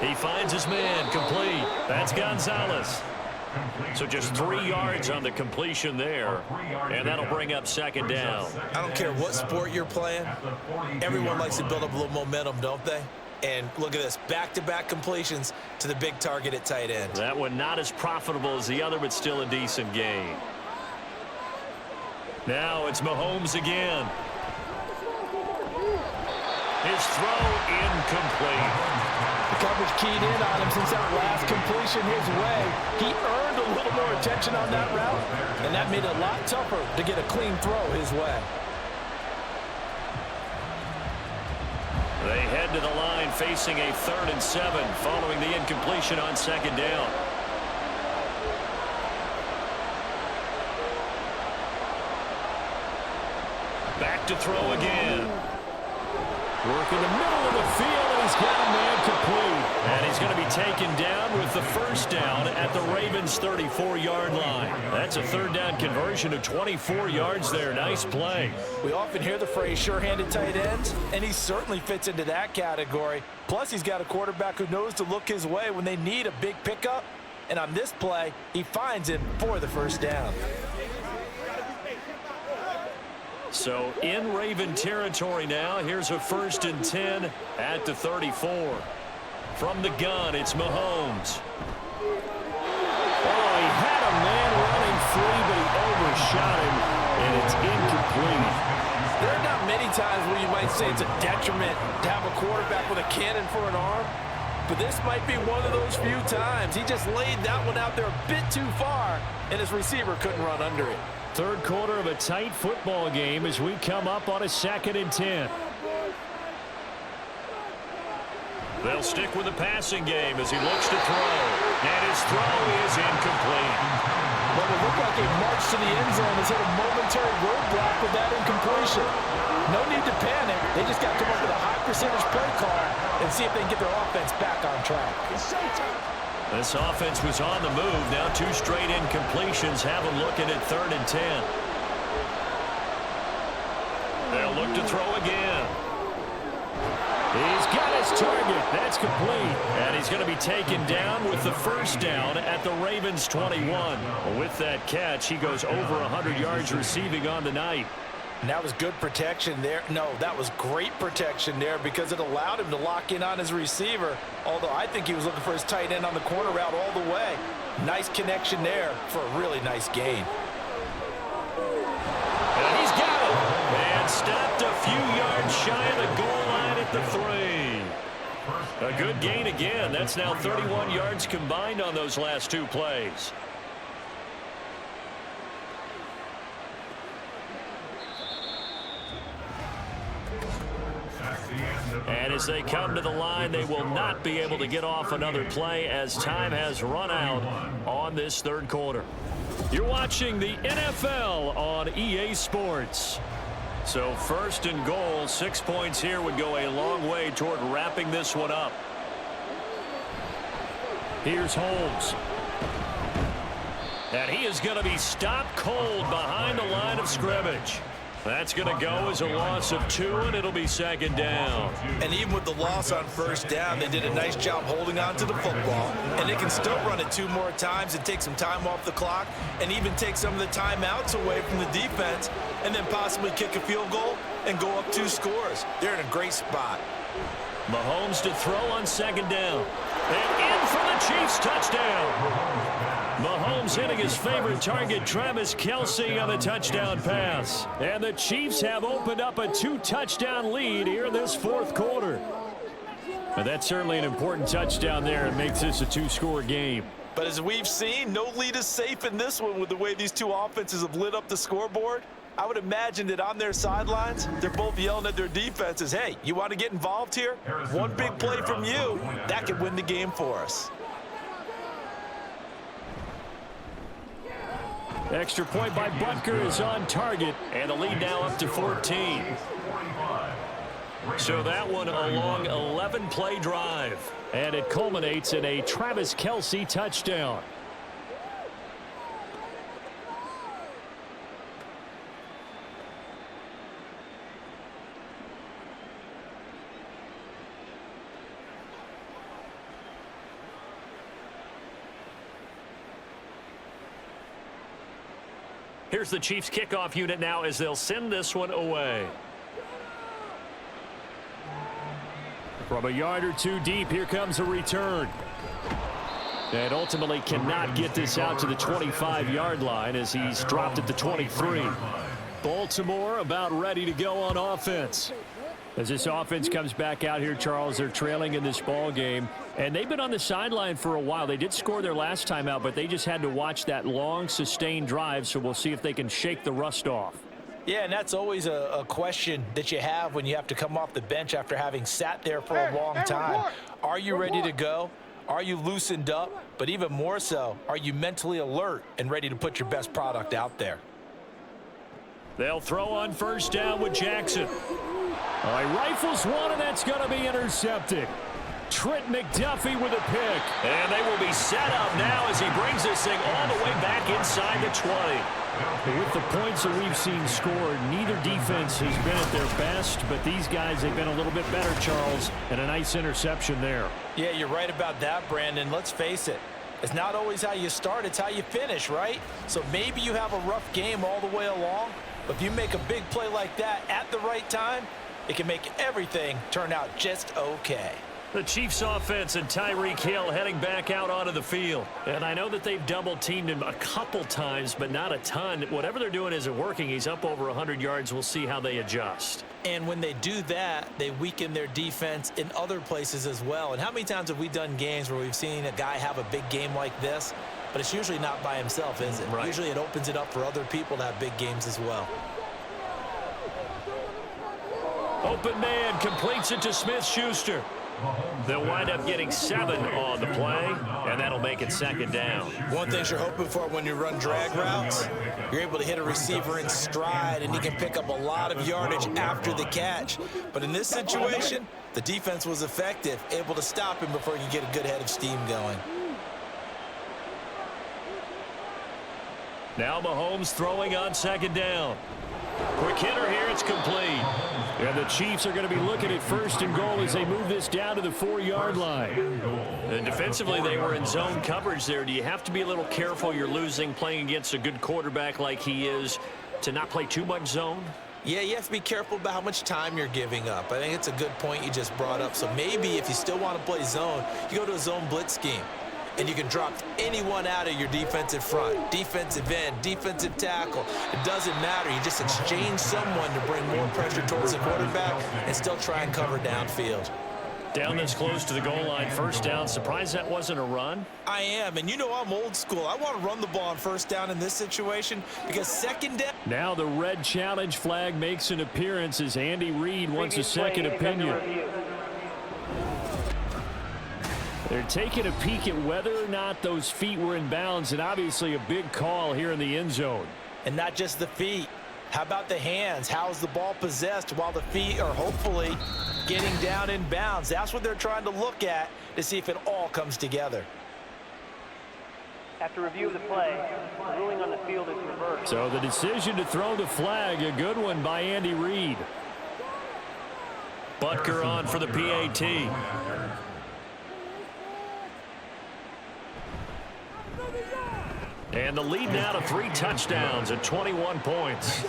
He finds his man, complete. That's Gonzalez. So just 3 yards on the completion there, and that'll bring up 2nd down. I don't care what sport you're playing. Everyone likes to build up a little momentum, don't they? And look at this, back-to-back completions to the big target at tight end. That one not as profitable as the other, but still a decent gain. Now it's Mahomes again. His throw incomplete. The coverage keyed in on him since that last completion his way. He earned a little more attention on that route, and that made it a lot tougher to get a clean throw his way. They head to the line facing a 3rd and 7 following the incompletion on 2nd down. Back to throw again. Work in the middle of the field, and he's got a man complete. And he's going to be taken down with the 1st down at the Ravens' 34-yard line. That's a 3rd down conversion of 24 yards there. Nice play. We often hear the phrase sure-handed tight ends, and he certainly fits into that category. Plus, he's got a quarterback who knows to look his way when they need a big pickup. And on this play, he finds him for the 1st down. So in Raven territory now. Here's a 1st and 10 at the 34. From the gun, it's Mahomes. Oh, he had a man running free, but he overshot him, and it's incomplete. There are not many times where you might say it's a detriment to have a quarterback with a cannon for an arm, but this might be one of those few times. He just laid that one out there a bit too far, and his receiver couldn't run under it. Third quarter of a tight football game as we come up on a 2nd and 10. They'll stick with the passing game as he looks to throw. And his throw is incomplete. But it looked like a march to the end zone has hit a momentary roadblock with that incompletion. No need to panic. They just got to come up with a high percentage play call and see if they can get their offense back on track. This offense was on the move. Now 2 straight incompletions have them looking at 3rd and 10. They'll look to throw again. He's got his target. That's complete. And he's going to be taken down with the first down at the Ravens 21. With that catch, he goes over 100 yards receiving on the night. And that was good protection there. No, that was great protection there because it allowed him to lock in on his receiver, although I think he was looking for his tight end on the corner route all the way. Nice connection there for a really nice gain. And he's got it. And stopped a few yards shy of the goal line at the 3. A good gain again. That's now 31 yards combined on those last 2 plays. And as they come to the line, they will not be able to get off another play as time has run out on this 3rd quarter. You're watching the NFL on EA Sports. So 1st and goal, 6 points here would go a long way toward wrapping this one up. Here's Holmes. And he is going to be stopped cold behind the line of scrimmage. That's going to go as a loss of 2, and it'll be 2nd down. And even with the loss on 1st down, they did a nice job holding on to the football. And they can still run it 2 more times and take some time off the clock and even take some of the timeouts away from the defense and then possibly kick a field goal and go up 2 scores. They're in a great spot. Mahomes to throw on 2nd down. And in for the Chiefs touchdown. Mahomes hitting his favorite target, Travis Kelce, on the touchdown pass. And the Chiefs have opened up a 2-touchdown lead here in this 4th quarter. And that's certainly an important touchdown there. It makes this a 2-score game. But as we've seen, no lead is safe in this one with the way these 2 offenses have lit up the scoreboard. I would imagine that on their sidelines, they're both yelling at their defenses, hey, you want to get involved here? One big play from you, that could win the game for us. Extra point by Butker is on target, and the lead now up to 14. So that one a long 11-play drive. And it culminates in a Travis Kelce touchdown. Here's the Chiefs kickoff unit now as they'll send this one away. From a yard or 2 deep, here comes a return. And ultimately cannot get this out to the 25-yard line as he's dropped at the 23. Baltimore about ready to go on offense. As this offense comes back out here, Charles, they're trailing in this ball game. And they've been on the sideline for a while. They did score their last time out, but they just had to watch that long, sustained drive, so we'll see if they can shake the rust off. Yeah, and that's always a question that you have when you have to come off the bench after having sat there for a long time. Are you ready to go? Are you loosened up? But even more so, are you mentally alert and ready to put your best product out there? They'll throw on 1st down with Jackson. He rifles one, and that's going to be intercepted. Trent McDuffie with a pick. And they will be set up now as he brings this thing all the way back inside the 20. With the points that we've seen scored, neither defense has been at their best, but these guys have been a little bit better, Charles, and a nice interception there. Yeah, you're right about that, Brandon. Let's face it. It's not always how you start, it's how you finish, right? So maybe you have a rough game all the way along, but if you make a big play like that at the right time, it can make everything turn out just okay. The Chiefs offense and Tyreek Hill heading back out onto the field. And I know that they've double-teamed him a couple times, but not a ton. Whatever they're doing isn't working. He's up over 100 yards. We'll see how they adjust. And when they do that, they weaken their defense in other places as well. And how many times have we done games where we've seen a guy have a big game like this, but it's usually not by himself, is it? Right. Usually it opens it up for other people to have big games as well. Open man completes it to Smith-Schuster. They'll wind up getting 7 on the play, and that'll make it 2nd down. One thing you're hoping for when you run drag routes, you're able to hit a receiver in stride, and he can pick up a lot of yardage after the catch. But in this situation, the defense was effective, able to stop him before he could get a good head of steam going. Now Mahomes throwing on 2nd down. Quick hitter here, it's complete. And the Chiefs are going to be looking at 1st and goal as they move this down to the 4-yard line. And defensively, they were in zone coverage there. Do you have to be a little careful? You're losing, playing against a good quarterback like he is, to not play too much zone? Yeah, you have to be careful about how much time you're giving up. I think it's a good point you just brought up. So maybe if you still want to play zone, you go to a zone blitz scheme. And you can drop anyone out of your defensive front, defensive end, defensive tackle. It doesn't matter. You just exchange someone to bring more pressure towards the quarterback and still try and cover downfield. Down this close to the goal line, 1st down. Surprised that wasn't a run? I am, and you know I'm old school. I want to run the ball on 1st down in this situation because 2nd down. Now the red challenge flag makes an appearance as Andy Reid wants a second opinion. They're taking a peek at whether or not those feet were in bounds, and obviously a big call here in the end zone. And not just the feet. How about the hands? How's the ball possessed while the feet are hopefully getting down in bounds? That's what they're trying to look at to see if it all comes together. After review of the play, the ruling on the field is reversed. So the decision to throw the flag, a good one by Andy Reid. Butker on for the PAT. And the lead now to 3 touchdowns at 21 points.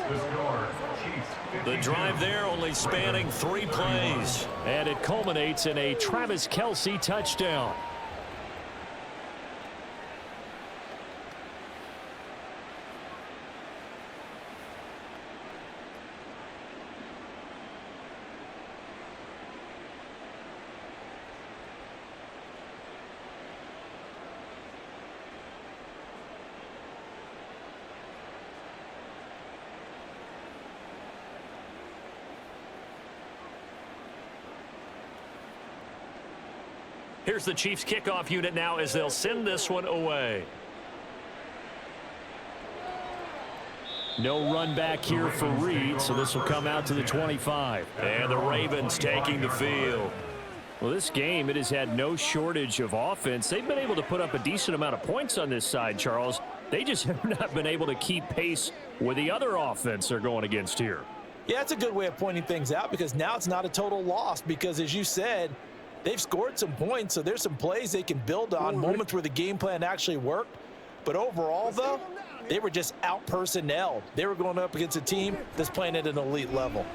The drive there only spanning 3 plays. And it culminates in a Travis Kelce touchdown. Here's the Chiefs kickoff unit now as they'll send this one away. No run back here for Reid, so this will come out to the 25. And the Ravens taking the field. Well, this game, it has had no shortage of offense. They've been able to put up a decent amount of points on this side, Charles. They just have not been able to keep pace with the other offense they're going against here. Yeah, that's a good way of pointing things out because now it's not a total loss because, as you said, they've scored some points, so there's some plays they can build on, moments where the game plan actually worked. But overall, though, they were just out-personnelled. They were going up against a team that's playing at an elite level.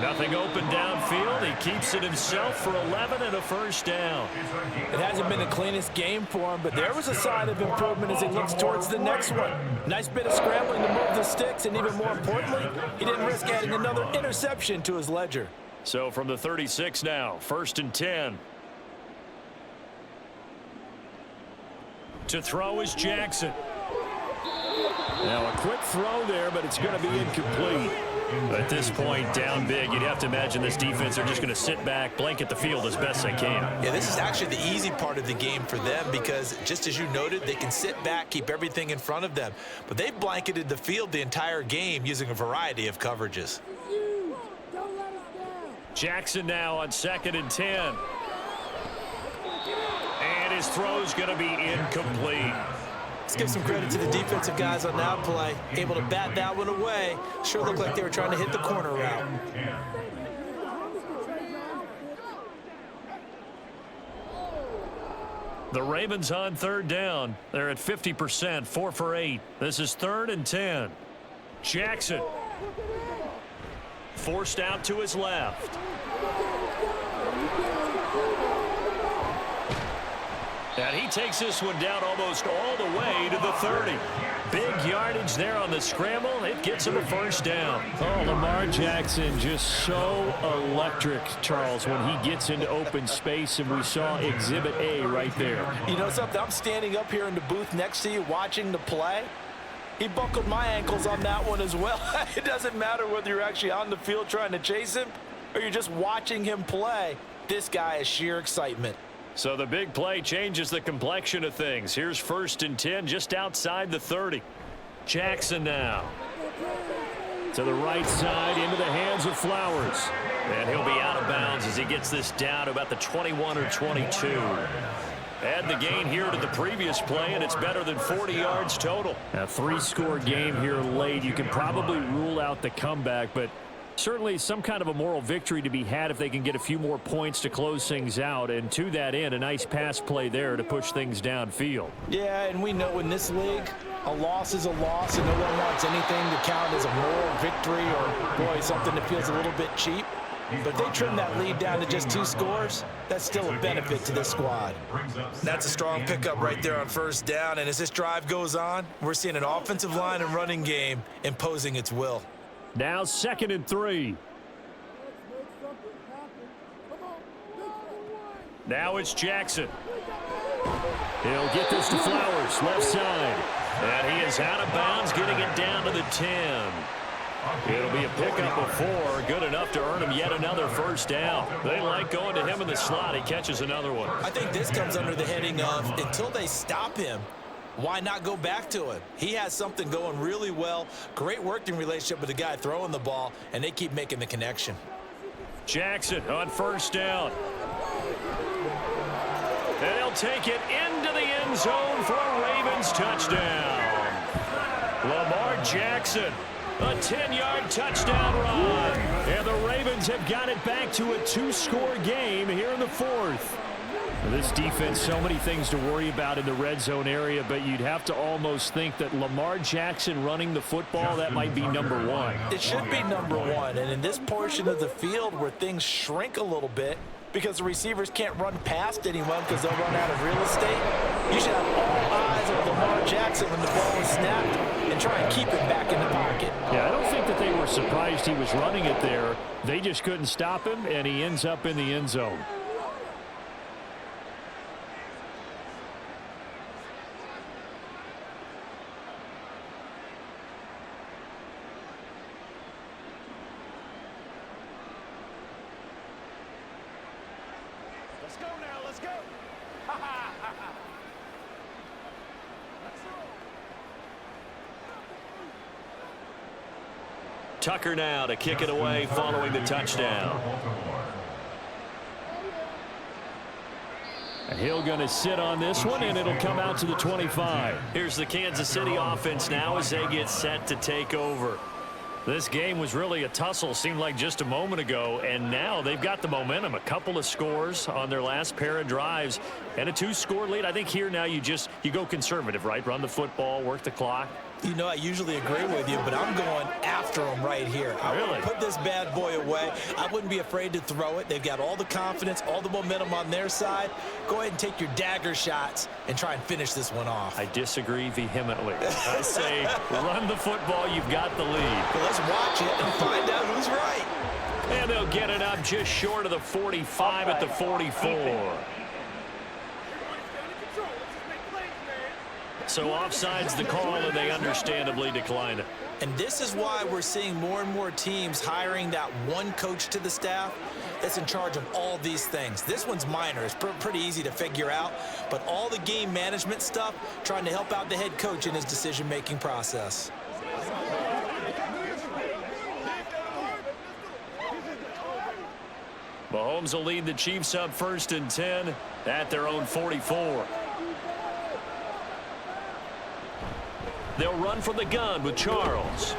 Nothing open downfield. He keeps it himself for 11 and a 1st down. It hasn't been the cleanest game for him, but there was a sign of improvement as he looks towards the next one. Nice bit of scrambling to move the sticks, and even more importantly, he didn't risk adding another interception to his ledger. So from the 36 now, 1st and 10. To throw is Jackson. Now a quick throw there, but it's going to be incomplete. At this point, down big, you'd have to imagine this defense are just going to sit back, blanket the field as best they can. Yeah, this is actually the easy part of the game for them because, just as you noted, they can sit back, keep everything in front of them. But they've blanketed the field the entire game using a variety of coverages. Jackson now on 2nd and 10. And his throw's going to be incomplete. Let's give some credit to the defensive guys on that play. Able to bat that one away. Sure looked like they were trying to hit the corner route. The Ravens on 3rd down. They're at 50%, 4 for 8. This is 3rd and 10. Jackson forced out to his left. And he takes this one down almost all the way to the 30. Big yardage there on the scramble. It gets him a first down. Oh, Lamar Jackson just so electric, Charles, when he gets into open space, and we saw Exhibit A right there. You know something? I'm standing up here in the booth next to you watching the play. He buckled my ankles on that one as well. It doesn't matter whether you're actually on the field trying to chase him or you're just watching him play. This guy is sheer excitement. So the big play changes the complexion of things. Here's 1st and 10 just outside the 30. Jackson now. To the right side, into the hands of Flowers. And he'll be out of bounds as he gets this down to about the 21 or 22. Add the gain here to the previous play, and it's better than 40 yards total. A 3-score game here late. You can probably rule out the comeback, but certainly some kind of a moral victory to be had if they can get a few more points to close things out. And to that end, a nice pass play there to push things downfield. Yeah, and we know in this league, a loss is a loss, and no one wants anything to count as a moral victory or, boy, something that feels a little bit cheap. But if they trim that lead down to just 2 scores, that's still a benefit to this squad. That's a strong pickup right there on 1st down. And as this drive goes on, we're seeing an offensive line and running game imposing its will. Now 2nd and 3. Now it's Jackson. He'll get this to Flowers, left side. And he is out of bounds, getting it down to the 10. It'll be a pickup of 4, good enough to earn him yet another first down. They like going to him in the slot. He catches another one. I think this comes under the heading of until they stop him, why not go back to him? He has something going really well, great working relationship with the guy throwing the ball, and they keep making the connection. Jackson on first down. And he'll take it into the end zone for a Ravens touchdown. Lamar Jackson, a 10-yard touchdown run. And the Ravens have got it back to a 2-score game here in the 4th. This defense, so many things to worry about in the red zone area, but you'd have to almost think that Lamar Jackson running the football, that might be number 1. It should be number 1, and in this portion of the field where things shrink a little bit because the receivers can't run past anyone because they'll run out of real estate, you should have all eyes on Lamar Jackson when the ball is snapped and try and keep it back in the pocket. Yeah, I don't think that they were surprised he was running it there. They just couldn't stop him, and he ends up in the end zone. Let's go now, let's go. Tucker now to kick it away following the touchdown. And Hill going to sit on this one, and it'll come out to the 25. Here's the Kansas City offense now as they get set to take over. This game was really a tussle, seemed like just a moment ago, and now they've got the momentum. A couple of scores on their last pair of drives and a 2-score lead. I think here now you go conservative, right? Run the football, work the clock. You know, I usually agree with you, but I'm going after him right here. I Really? want to put this bad boy away. I wouldn't be afraid to throw it. They've got all the confidence, all the momentum on their side. Go ahead and take your dagger shots and try and finish this one off. I disagree vehemently. I say run the football, you've got the lead. But let's watch it and find out who's right. And they'll get it up just short of the 45 at the 44. So offside's the call, and they understandably declined it. And this is why we're seeing more and more teams hiring that one coach to the staff that's in charge of all these things. This one's minor. It's pretty easy to figure out. But all the game management stuff, trying to help out the head coach in his decision-making process. Mahomes will lead the Chiefs up 1st and 10 at their own 44. They'll run from the gun with Charles.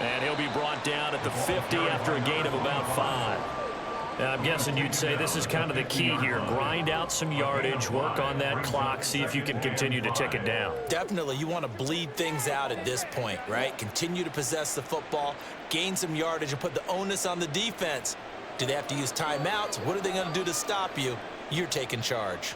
And he'll be brought down at the 50 after a gain of about 5. Now, I'm guessing you'd say this is kind of the key here. Grind out some yardage, work on that clock, see if you can continue to tick it down. Definitely, you want to bleed things out at this point, right? Continue to possess the football, gain some yardage, and put the onus on the defense. Do they have to use timeouts? What are they going to do to stop you? You're taking charge.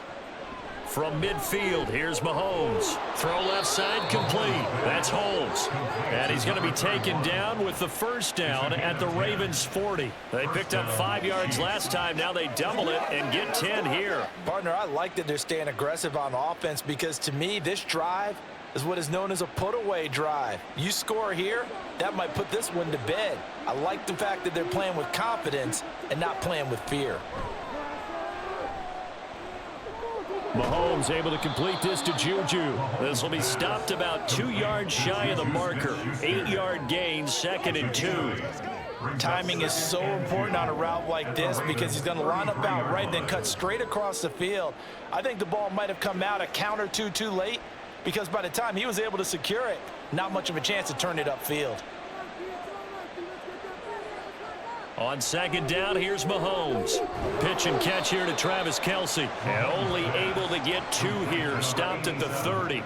From midfield, here's Mahomes. Throw left side, complete. That's Holmes. And he's going to be taken down with the first down at the Ravens' 40. They picked up 5 yards last time. Now they double it and get 10 here. Partner, I like that they're staying aggressive on offense because, to me, this drive is what is known as a put-away drive. You score here, that might put this one to bed. I like the fact that they're playing with confidence and not playing with fear. Mahomes able to complete this to Juju. This will be stopped about 2 yards shy of the marker. 8-yard gain, 2nd and 2. Timing is so important on a route like this because he's going to line up out right, then cut straight across the field. I think the ball might have come out a count or two too late because by the time he was able to secure it, not much of a chance to turn it upfield. On 2nd down, here's Mahomes. Pitch and catch here to Travis Kelce. And only able to get 2 here. Stopped at the 30.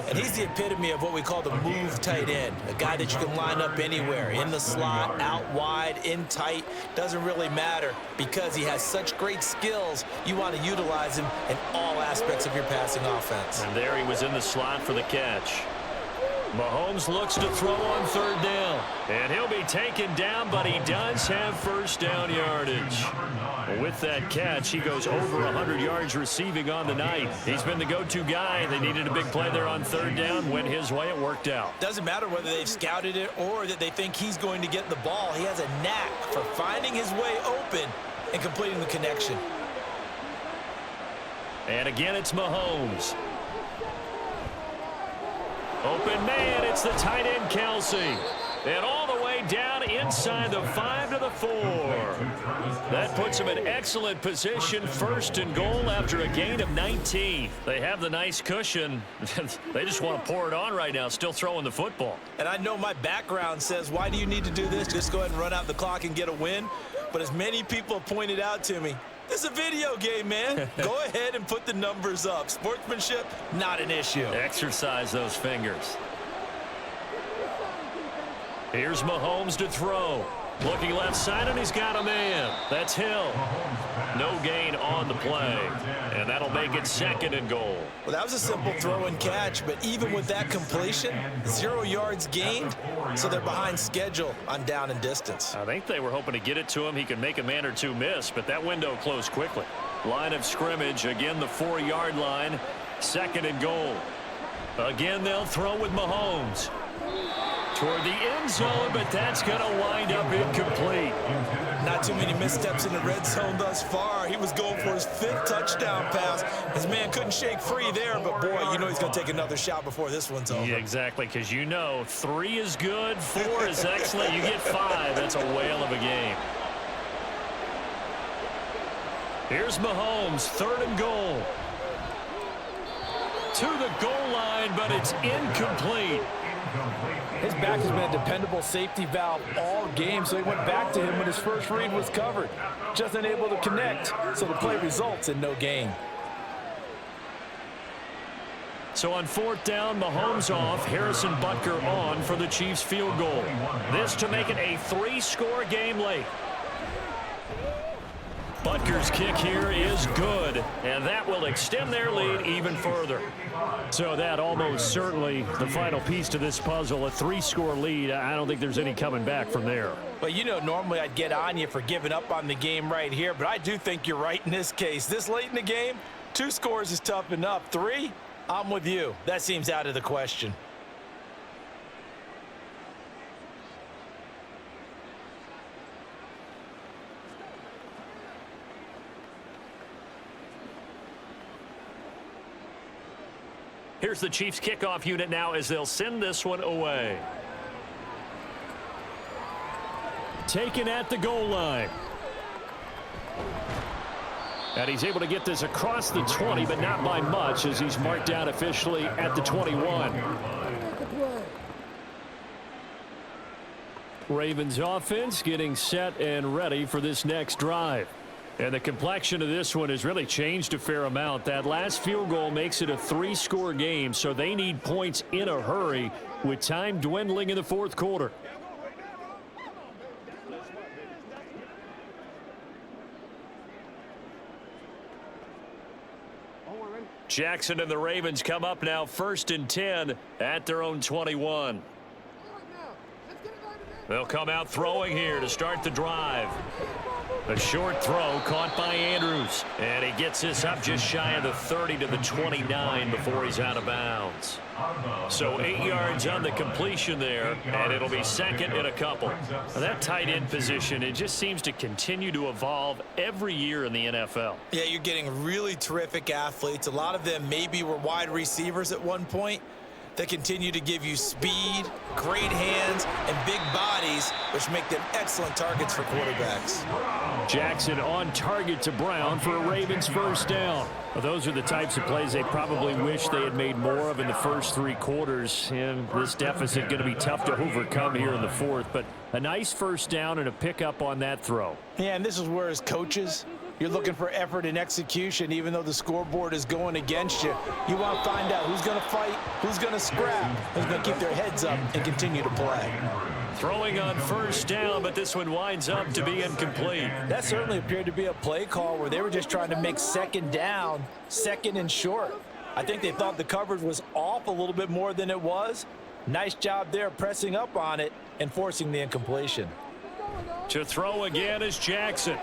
And he's the epitome of what we call the move tight end. A guy that you can line up anywhere. In the slot, out wide, in tight. Doesn't really matter because he has such great skills. You want to utilize him in all aspects of your passing offense. And there he was in the slot for the catch. Mahomes looks to throw on 3rd down. And he'll be taken down, but he does have first down yardage. With that catch, he goes over 100 yards receiving on the night. He's been the go-to guy. They needed a big play there on 3rd down. Went his way. It worked out. Doesn't matter whether they've scouted it or that they think he's going to get the ball. He has a knack for finding his way open and completing the connection. And again, it's Mahomes. Open man, it's the tight end Kelce. And all the way down inside the 5 to the 4. That puts him in excellent position, 1st and goal after a gain of 19. They have the nice cushion. They just want to pour it on right now, still throwing the football. And I know my background says, why do you need to do this? Just go ahead and run out the clock and get a win. But as many people have pointed out to me, this is a video game, man. Go ahead and put the numbers up. Sportsmanship, not an issue. Exercise those fingers. Here's Mahomes to throw. Looking left side, and he's got a man. That's Hill. No gain on the play. And that'll make it 2nd and goal. Well, that was a simple throw and catch, but even with that completion, 0 yards gained, so they're behind schedule on down and distance. I think they were hoping to get it to him. He could make a man or 2 miss, but that window closed quickly. Line of scrimmage, again the 4-yard line, 2nd and goal. Again, they'll throw with Mahomes. Toward the end zone, but that's going to wind up incomplete. Not too many missteps in the red zone thus far. He was going for his 5th touchdown pass. His man couldn't shake free there, but boy, you know he's going to take another shot before this one's over. Yeah, exactly, because you know 3 is good, 4 is excellent. You get 5. That's a whale of a game. Here's Mahomes, 3rd and goal. To the goal line, but it's incomplete. His back has been a dependable safety valve all game, so he went back to him when his first read was covered. Just unable to connect, so the play results in no gain. So on 4th down, Mahomes off, Harrison Butker on for the Chiefs field goal. This to make it a 3-score game late. Butker's kick here is good, and that will extend their lead even further. So that almost certainly the final piece to this puzzle, a 3-score lead. I don't think there's any coming back from there. Well, you know, normally I'd get on you for giving up on the game right here, but I do think you're right in this case. This late in the game, 2 scores is tough enough. 3, I'm with you. That seems out of the question. Here's the Chiefs kickoff unit now as they'll send this one away. Taken at the goal line. And he's able to get this across the 20, but not by much as he's marked down officially at the 21. Ravens offense getting set and ready for this next drive. And the complexion of this one has really changed a fair amount. That last field goal makes it a 3-score game, so they need points in a hurry with time dwindling in the 4th quarter. Jackson and the Ravens come up now 1st and 10 at their own 21. They'll come out throwing here to start the drive. A short throw caught by Andrews. And he gets this up just shy of the 30 to the 29 before he's out of bounds. So 8 yards on the completion there, and it'll be 2nd and a couple. Now that tight end position, it just seems to continue to evolve every year in the NFL. Yeah, you're getting really terrific athletes. A lot of them maybe were wide receivers at one point. They continue to give you speed, great hands, and big bodies, which make them excellent targets for quarterbacks. Jackson on target to Brown for a Ravens first down. Well, those are the types of plays they probably wish they had made more of in the first 3 quarters. And this deficit going to be tough to overcome here in the 4th. But a nice first down and a pickup on that throw. Yeah, and this is where as coaches, you're looking for effort and execution. Even though the scoreboard is going against you, you want to find out who's going to fight, who's going to scrap, who's going to keep their heads up and continue to play. Throwing on first down, but this one winds up to be incomplete. That certainly appeared to be a play call where they were just trying to make 2nd down, 2nd and short. I think they thought the coverage was off a little bit more than it was. Nice job there pressing up on it and forcing the incompletion. To throw again is Jackson.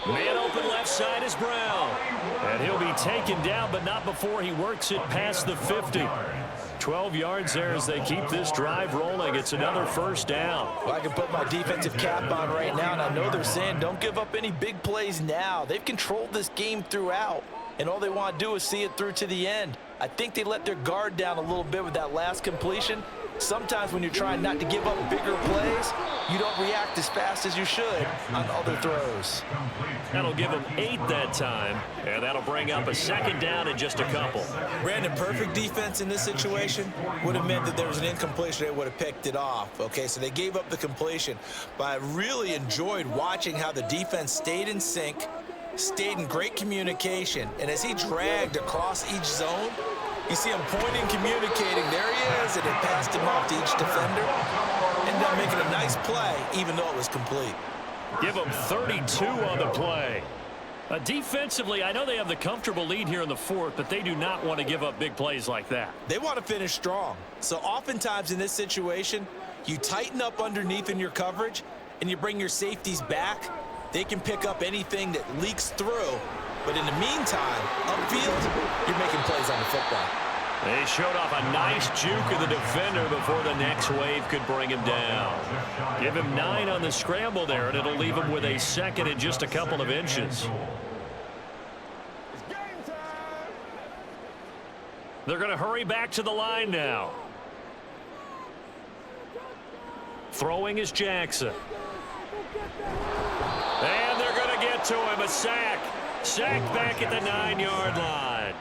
Man open left side is Brown. And he'll be taken down, but not before he works it past the 50. 12 yards there as they keep this drive rolling. It's another first down. Well, I can put my defensive cap on right now, and I know they're saying don't give up any big plays now. They've controlled this game throughout, and all they want to do is see it through to the end. I think they let their guard down a little bit with that last completion. Sometimes when you're trying not to give up bigger plays, you don't react as fast as you should on other throws. That'll give them 8 that time, and that'll bring up a 2nd down in just a couple. Brandon, perfect defense in this situation would have meant that there was an incompletion. They would have picked it off. Okay, so they gave up the completion. But I really enjoyed watching how the defense stayed in sync, stayed in great communication, and as he dragged across each zone, you see him pointing, communicating. There he is, and it passed him off to each defender. Ended up making a nice play, even though it was complete. Give them 32 on the play. Defensively, I know they have the comfortable lead here in the 4th, but they do not want to give up big plays like that. They want to finish strong. So oftentimes in this situation, you tighten up underneath in your coverage, and you bring your safeties back. They can pick up anything that leaks through. But in the meantime, upfield, you're making plays on the football. They showed off a nice juke of the defender before the next wave could bring him down. Give him 9 on the scramble there, and it'll leave him with a 2nd and just a couple of inches. They're going to hurry back to the line now. Throwing is Jackson. And they're going to get to him, a sack. Sacked back at the 9-yard line.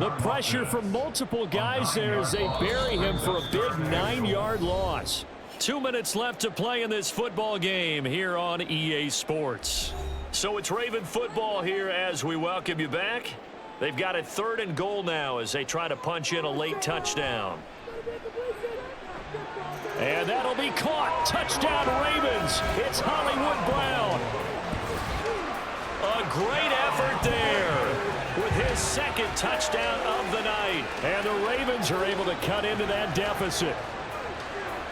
The pressure from multiple guys there as they bury him for a big 9-yard loss. 2 minutes left to play in this football game here on EA Sports. So it's Raven football here as we welcome you back. They've got a 3rd and goal now as they try to punch in a late touchdown. And that'll be caught. Touchdown Ravens. It's Hollywood Brown. A great effort there with his 2nd touchdown of the night. And the Ravens are able to cut into that deficit.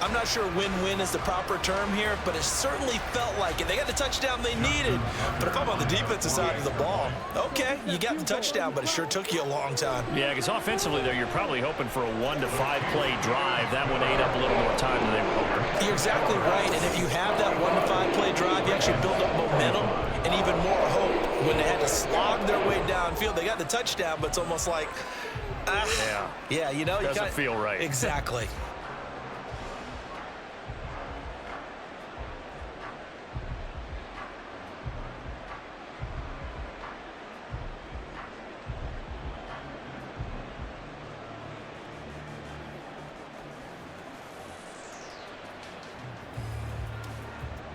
I'm not sure win-win is the proper term here, but it certainly felt like it. They got the touchdown they needed. But if I'm on the defensive side of the ball, okay, you got the touchdown, but it sure took you a long time. Yeah, because offensively there, you're probably hoping for a 1 to 5 play drive. That one ate up a little more time than they were hoping. You're exactly right, and if you have that 1 to 5 play drive, you actually build up momentum and even more hope. When they had to slog their way downfield, they got the touchdown, but it's almost like, yeah, you know, doesn't feel right. Exactly.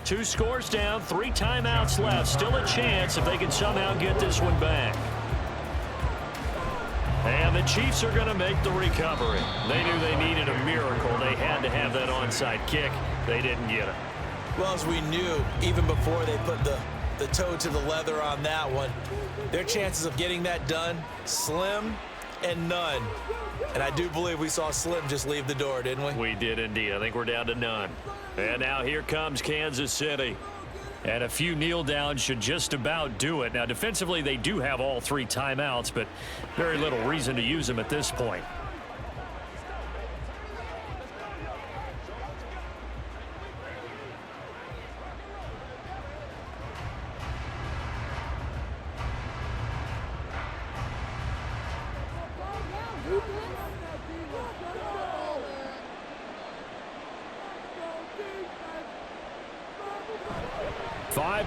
Two scores down, 3 timeouts left. Still a chance if they can somehow get this one back. And the Chiefs are going to make the recovery. They knew they needed a miracle. They had to have that onside kick. They didn't get it. Well, as we knew, even before they put the the toe to the leather on that one. Their chances of getting that done, slim and none. And I do believe we saw Slim just leave the door, didn't we? We did indeed. I think we're down to none. And now here comes Kansas City. And a few kneel downs should just about do it. Now, defensively, they do have all 3 timeouts, but very little reason to use them at this point.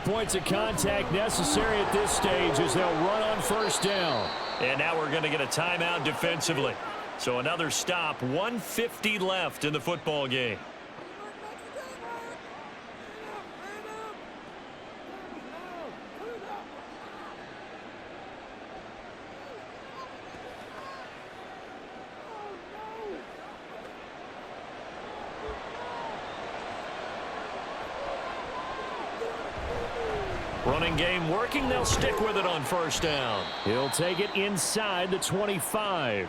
Points of contact necessary at this stage as they'll run on first down. And now we're going to get a timeout defensively. So another stop, 1:50 left in the football game. Running game working. They'll stick with it on first down. He'll take it inside the 25.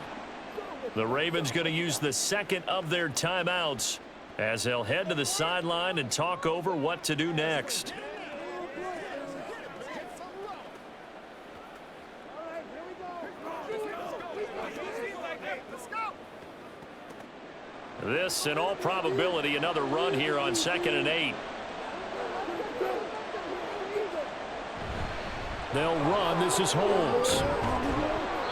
The Ravens going to use the second of their timeouts as they'll head to the sideline and talk over what to do next. This, in all probability, another run here on 2nd and 8. They'll run. This is Holmes.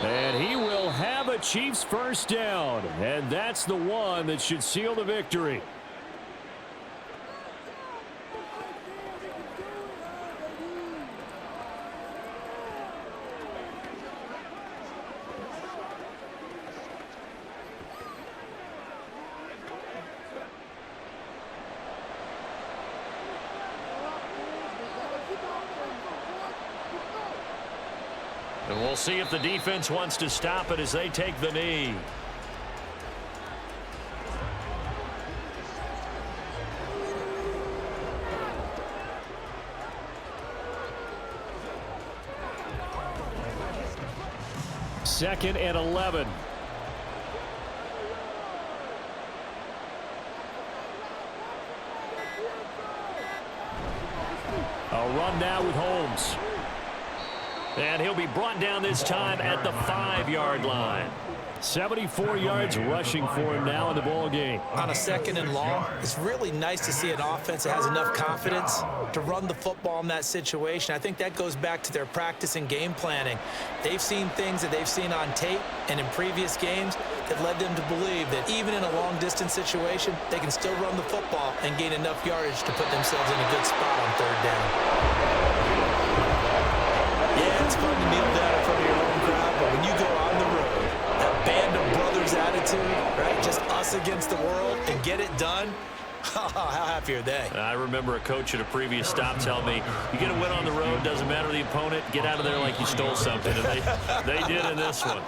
And he will have a Chiefs first down. And that's the one that should seal the victory. And we'll see if the defense wants to stop it as they take the knee. Second and 11. A run now with Holmes. And he'll be brought down this time at the 5-yard line. 74 yards rushing for him now in the ball game. On a 2nd and long, it's really nice to see an offense that has enough confidence to run the football in that situation. I think that goes back to their practice and game planning. They've seen things that they've seen on tape and in previous games that led them to believe that even in a long-distance situation, they can still run the football and gain enough yardage to put themselves in a good spot on 3rd down. Yeah, it's fun to kneel down in front of your home crowd, but when you go on the road, that band of brothers attitude, right? Just us against the world and get it done. How happy are they? I remember a coach at a previous stop telling me, you get a win on the road, doesn't matter the opponent, get out of there like you stole something. And they did in this one.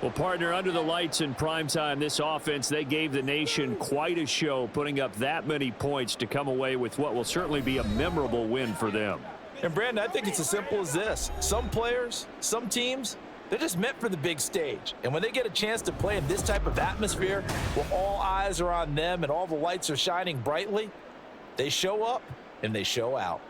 Well, partner, under the lights in primetime, this offense, they gave the nation quite a show, putting up that many points to come away with what will certainly be a memorable win for them. And, Brandon, I think it's as simple as this. Some players, some teams, they're just meant for the big stage. And when they get a chance to play in this type of atmosphere where all eyes are on them and all the lights are shining brightly, they show up and they show out.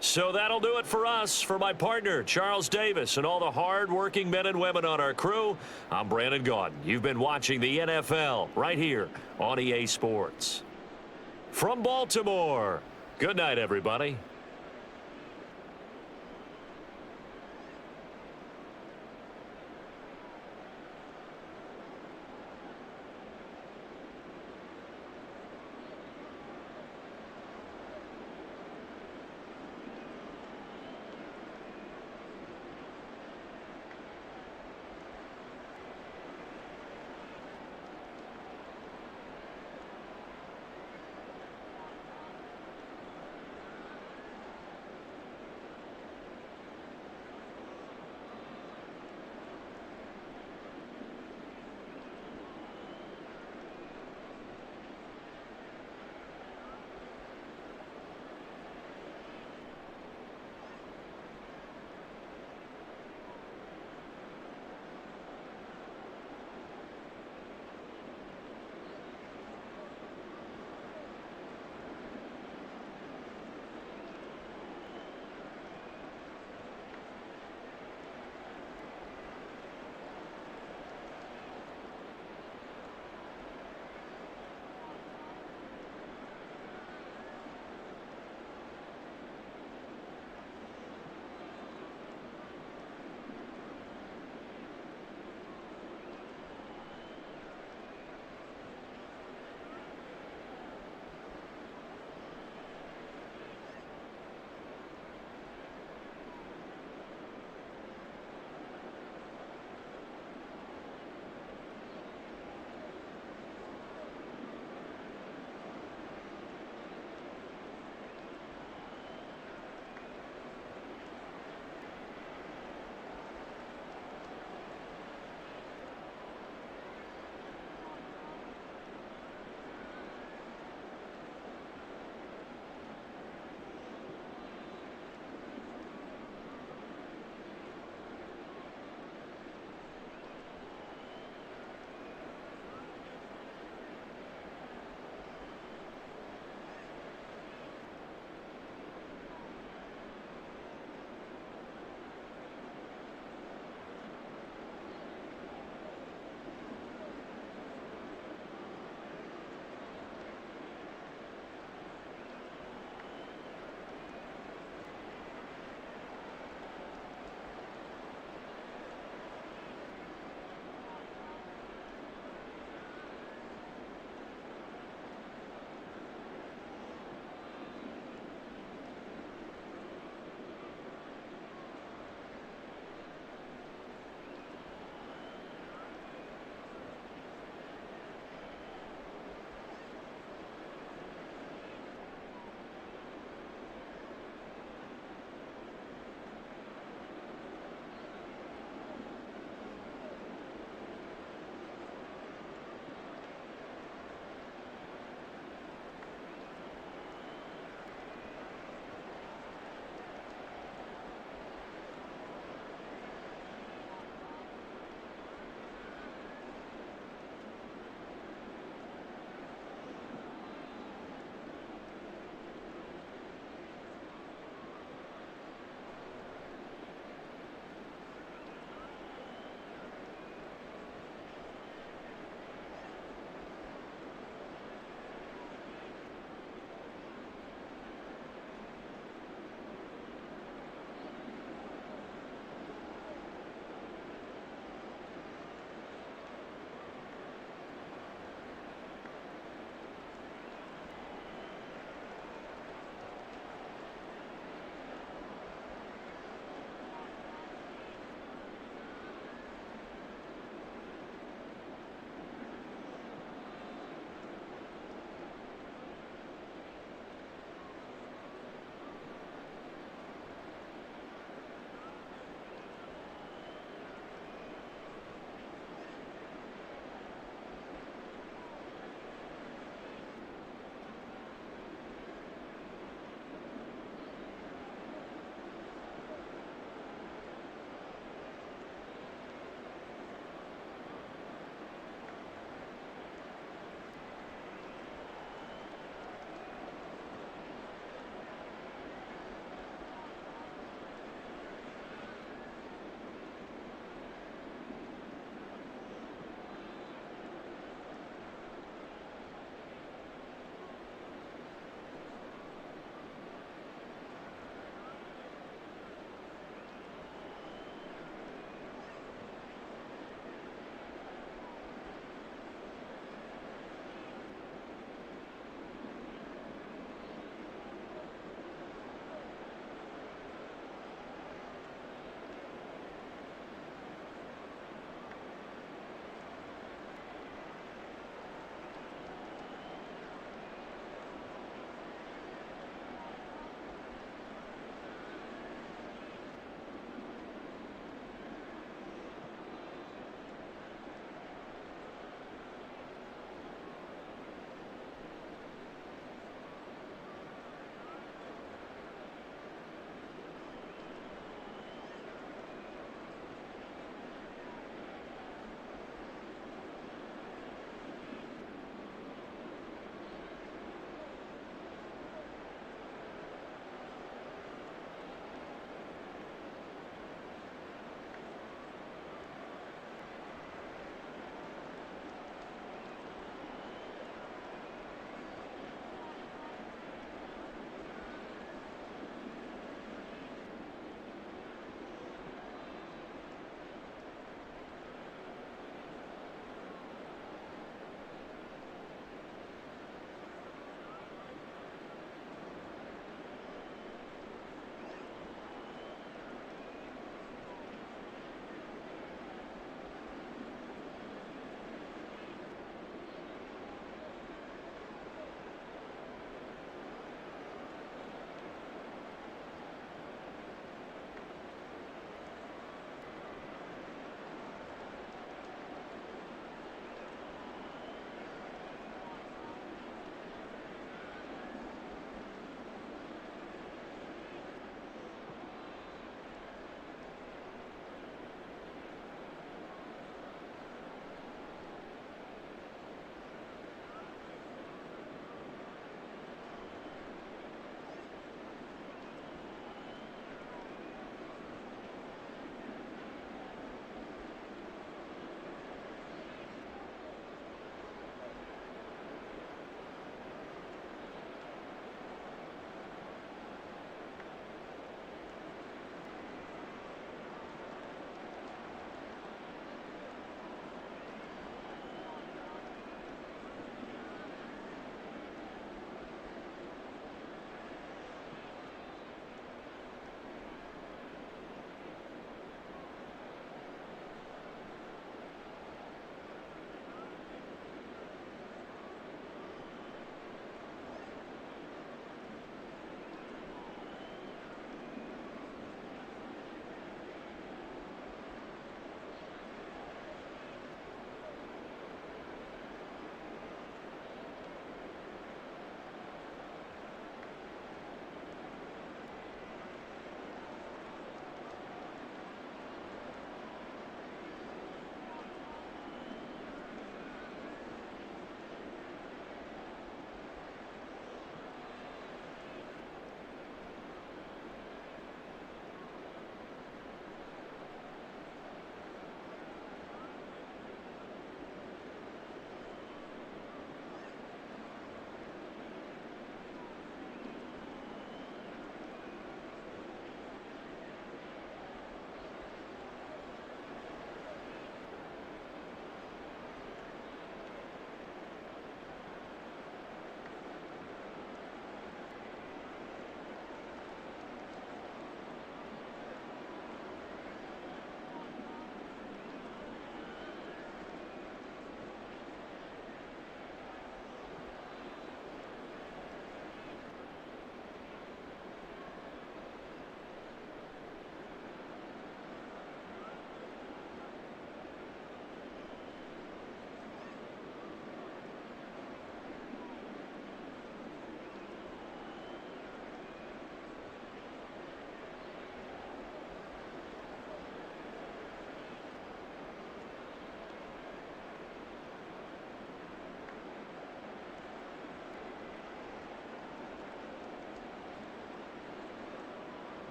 So that'll do it for us. For my partner, Charles Davis, and all the hard-working men and women on our crew, I'm Brandon Gaudin. You've been watching the NFL right here on EA Sports. From Baltimore, good night, everybody.